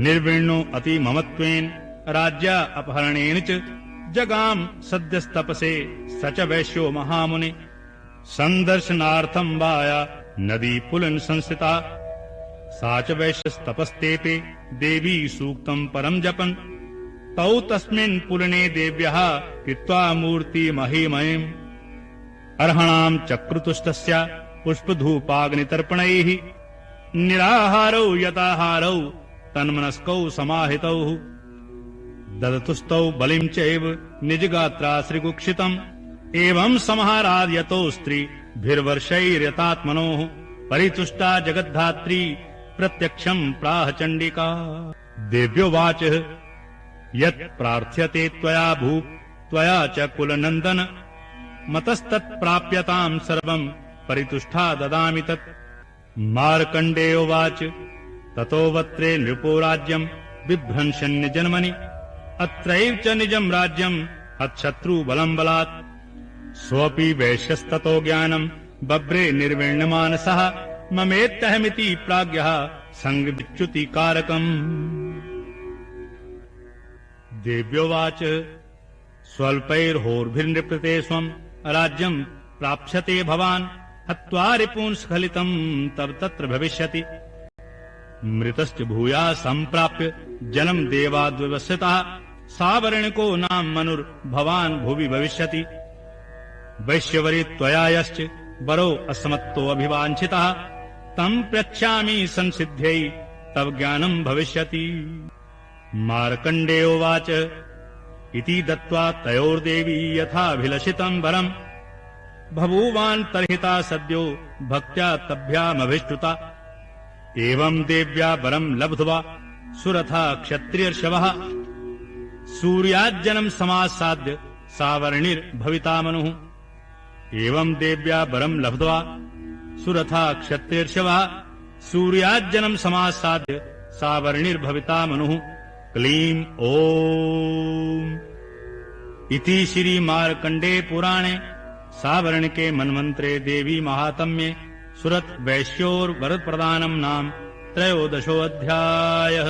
निर्विण्णो अति ममत्वेन राज्या अपहरणेन च जगाम सद्यस्तपसे सच वैश्यो महामुनि संदर्शनार्थम वाया नदी पुलन संस्थिता साच वैश्यस्तपस्तेपे देवी सूक्तम परम जपन तौ तस्मिन् पुलने देव्यः कृत्वा मूर्ति महिमयम् अर्हणाम् चक्रुतुष्टस्य पुष्पधूपाग्नितर्पणैः निराहारौ यताहारौ तन्मनस्कौ समाहितौ ददतुस्तौ बलिं चैव निजगात्रा श्रीकुक्षितम् एवं समाराध्यतो स्त्रीभिर्वर्षैर्यतात्मनोः परितुष्टा जगद्धात्री प्रत्यक्षम् प्राह चण्डिका देव्योवाच यत् प्रार्थ्यते त्वया भूप त्वया च कुलनन्दन मतस्तत्प्राप्यताम् सर्वम् परितुष्टा ददामि तत् मार्कण्डेयोवाच ततो वत्रे नृपो राज्यम् बिभ्रंशन्य जन्मनि अत्रैव च निजम् राज्यम् हतशत्रु बलम् बलात् स्वपि वैश्यस्ततो ज्ञानम् बभ्रे निर्विण्णमानसः ममेत्यहमिति प्राज्ञः सङ्गविच्युतिकारकम् देव्योवाच स्वल्पैर्होर्भिर्नृपते स्वम् राज्यम् प्राप्स्यते भवान् हत्वा रिपून् स्खलितम् तव तत्र भविष्यति मृतश्च भूया सम्प्राप्य जलम् देवाद्व्यवस्यतः सावर्णिको नाम मनुर्भवान् भुवि भविष्यति वैश्यवरी त्वया यश्च वरो अस्मत्तो अभिवाञ्छितः तम् प्रक्ष्यामि संसिद्ध्यै तव ज्ञानम् भविष्यति मार्कण्डेयोवाच इति दत्त्वा तयोर्देवी यथाभिलषितम् वरम् बभूवान् तर्हिता सद्यो भक्त्या तभ्यामभिष्टुता एवम् देव्या वरम् लब्ध्वा सुरथा क्षत्रियर्षवः सूर्याज्जनम् समासाद्य सावर्णिर्भविता मनुः एवम् देव्या वरम् लब्ध्वा सुरथा क्षत्रियर्षवः सूर्याज्जनम् समासाद्य सावर्णिर्भविता मनुः क्लीं ओम इति श्री मार्कण्डे पुराणे सावर्णिके मन्वन्त्रे देवी महात्म्ये सुरत वैश्योर्वरप्रदानम् नाम 13 अध्यायः।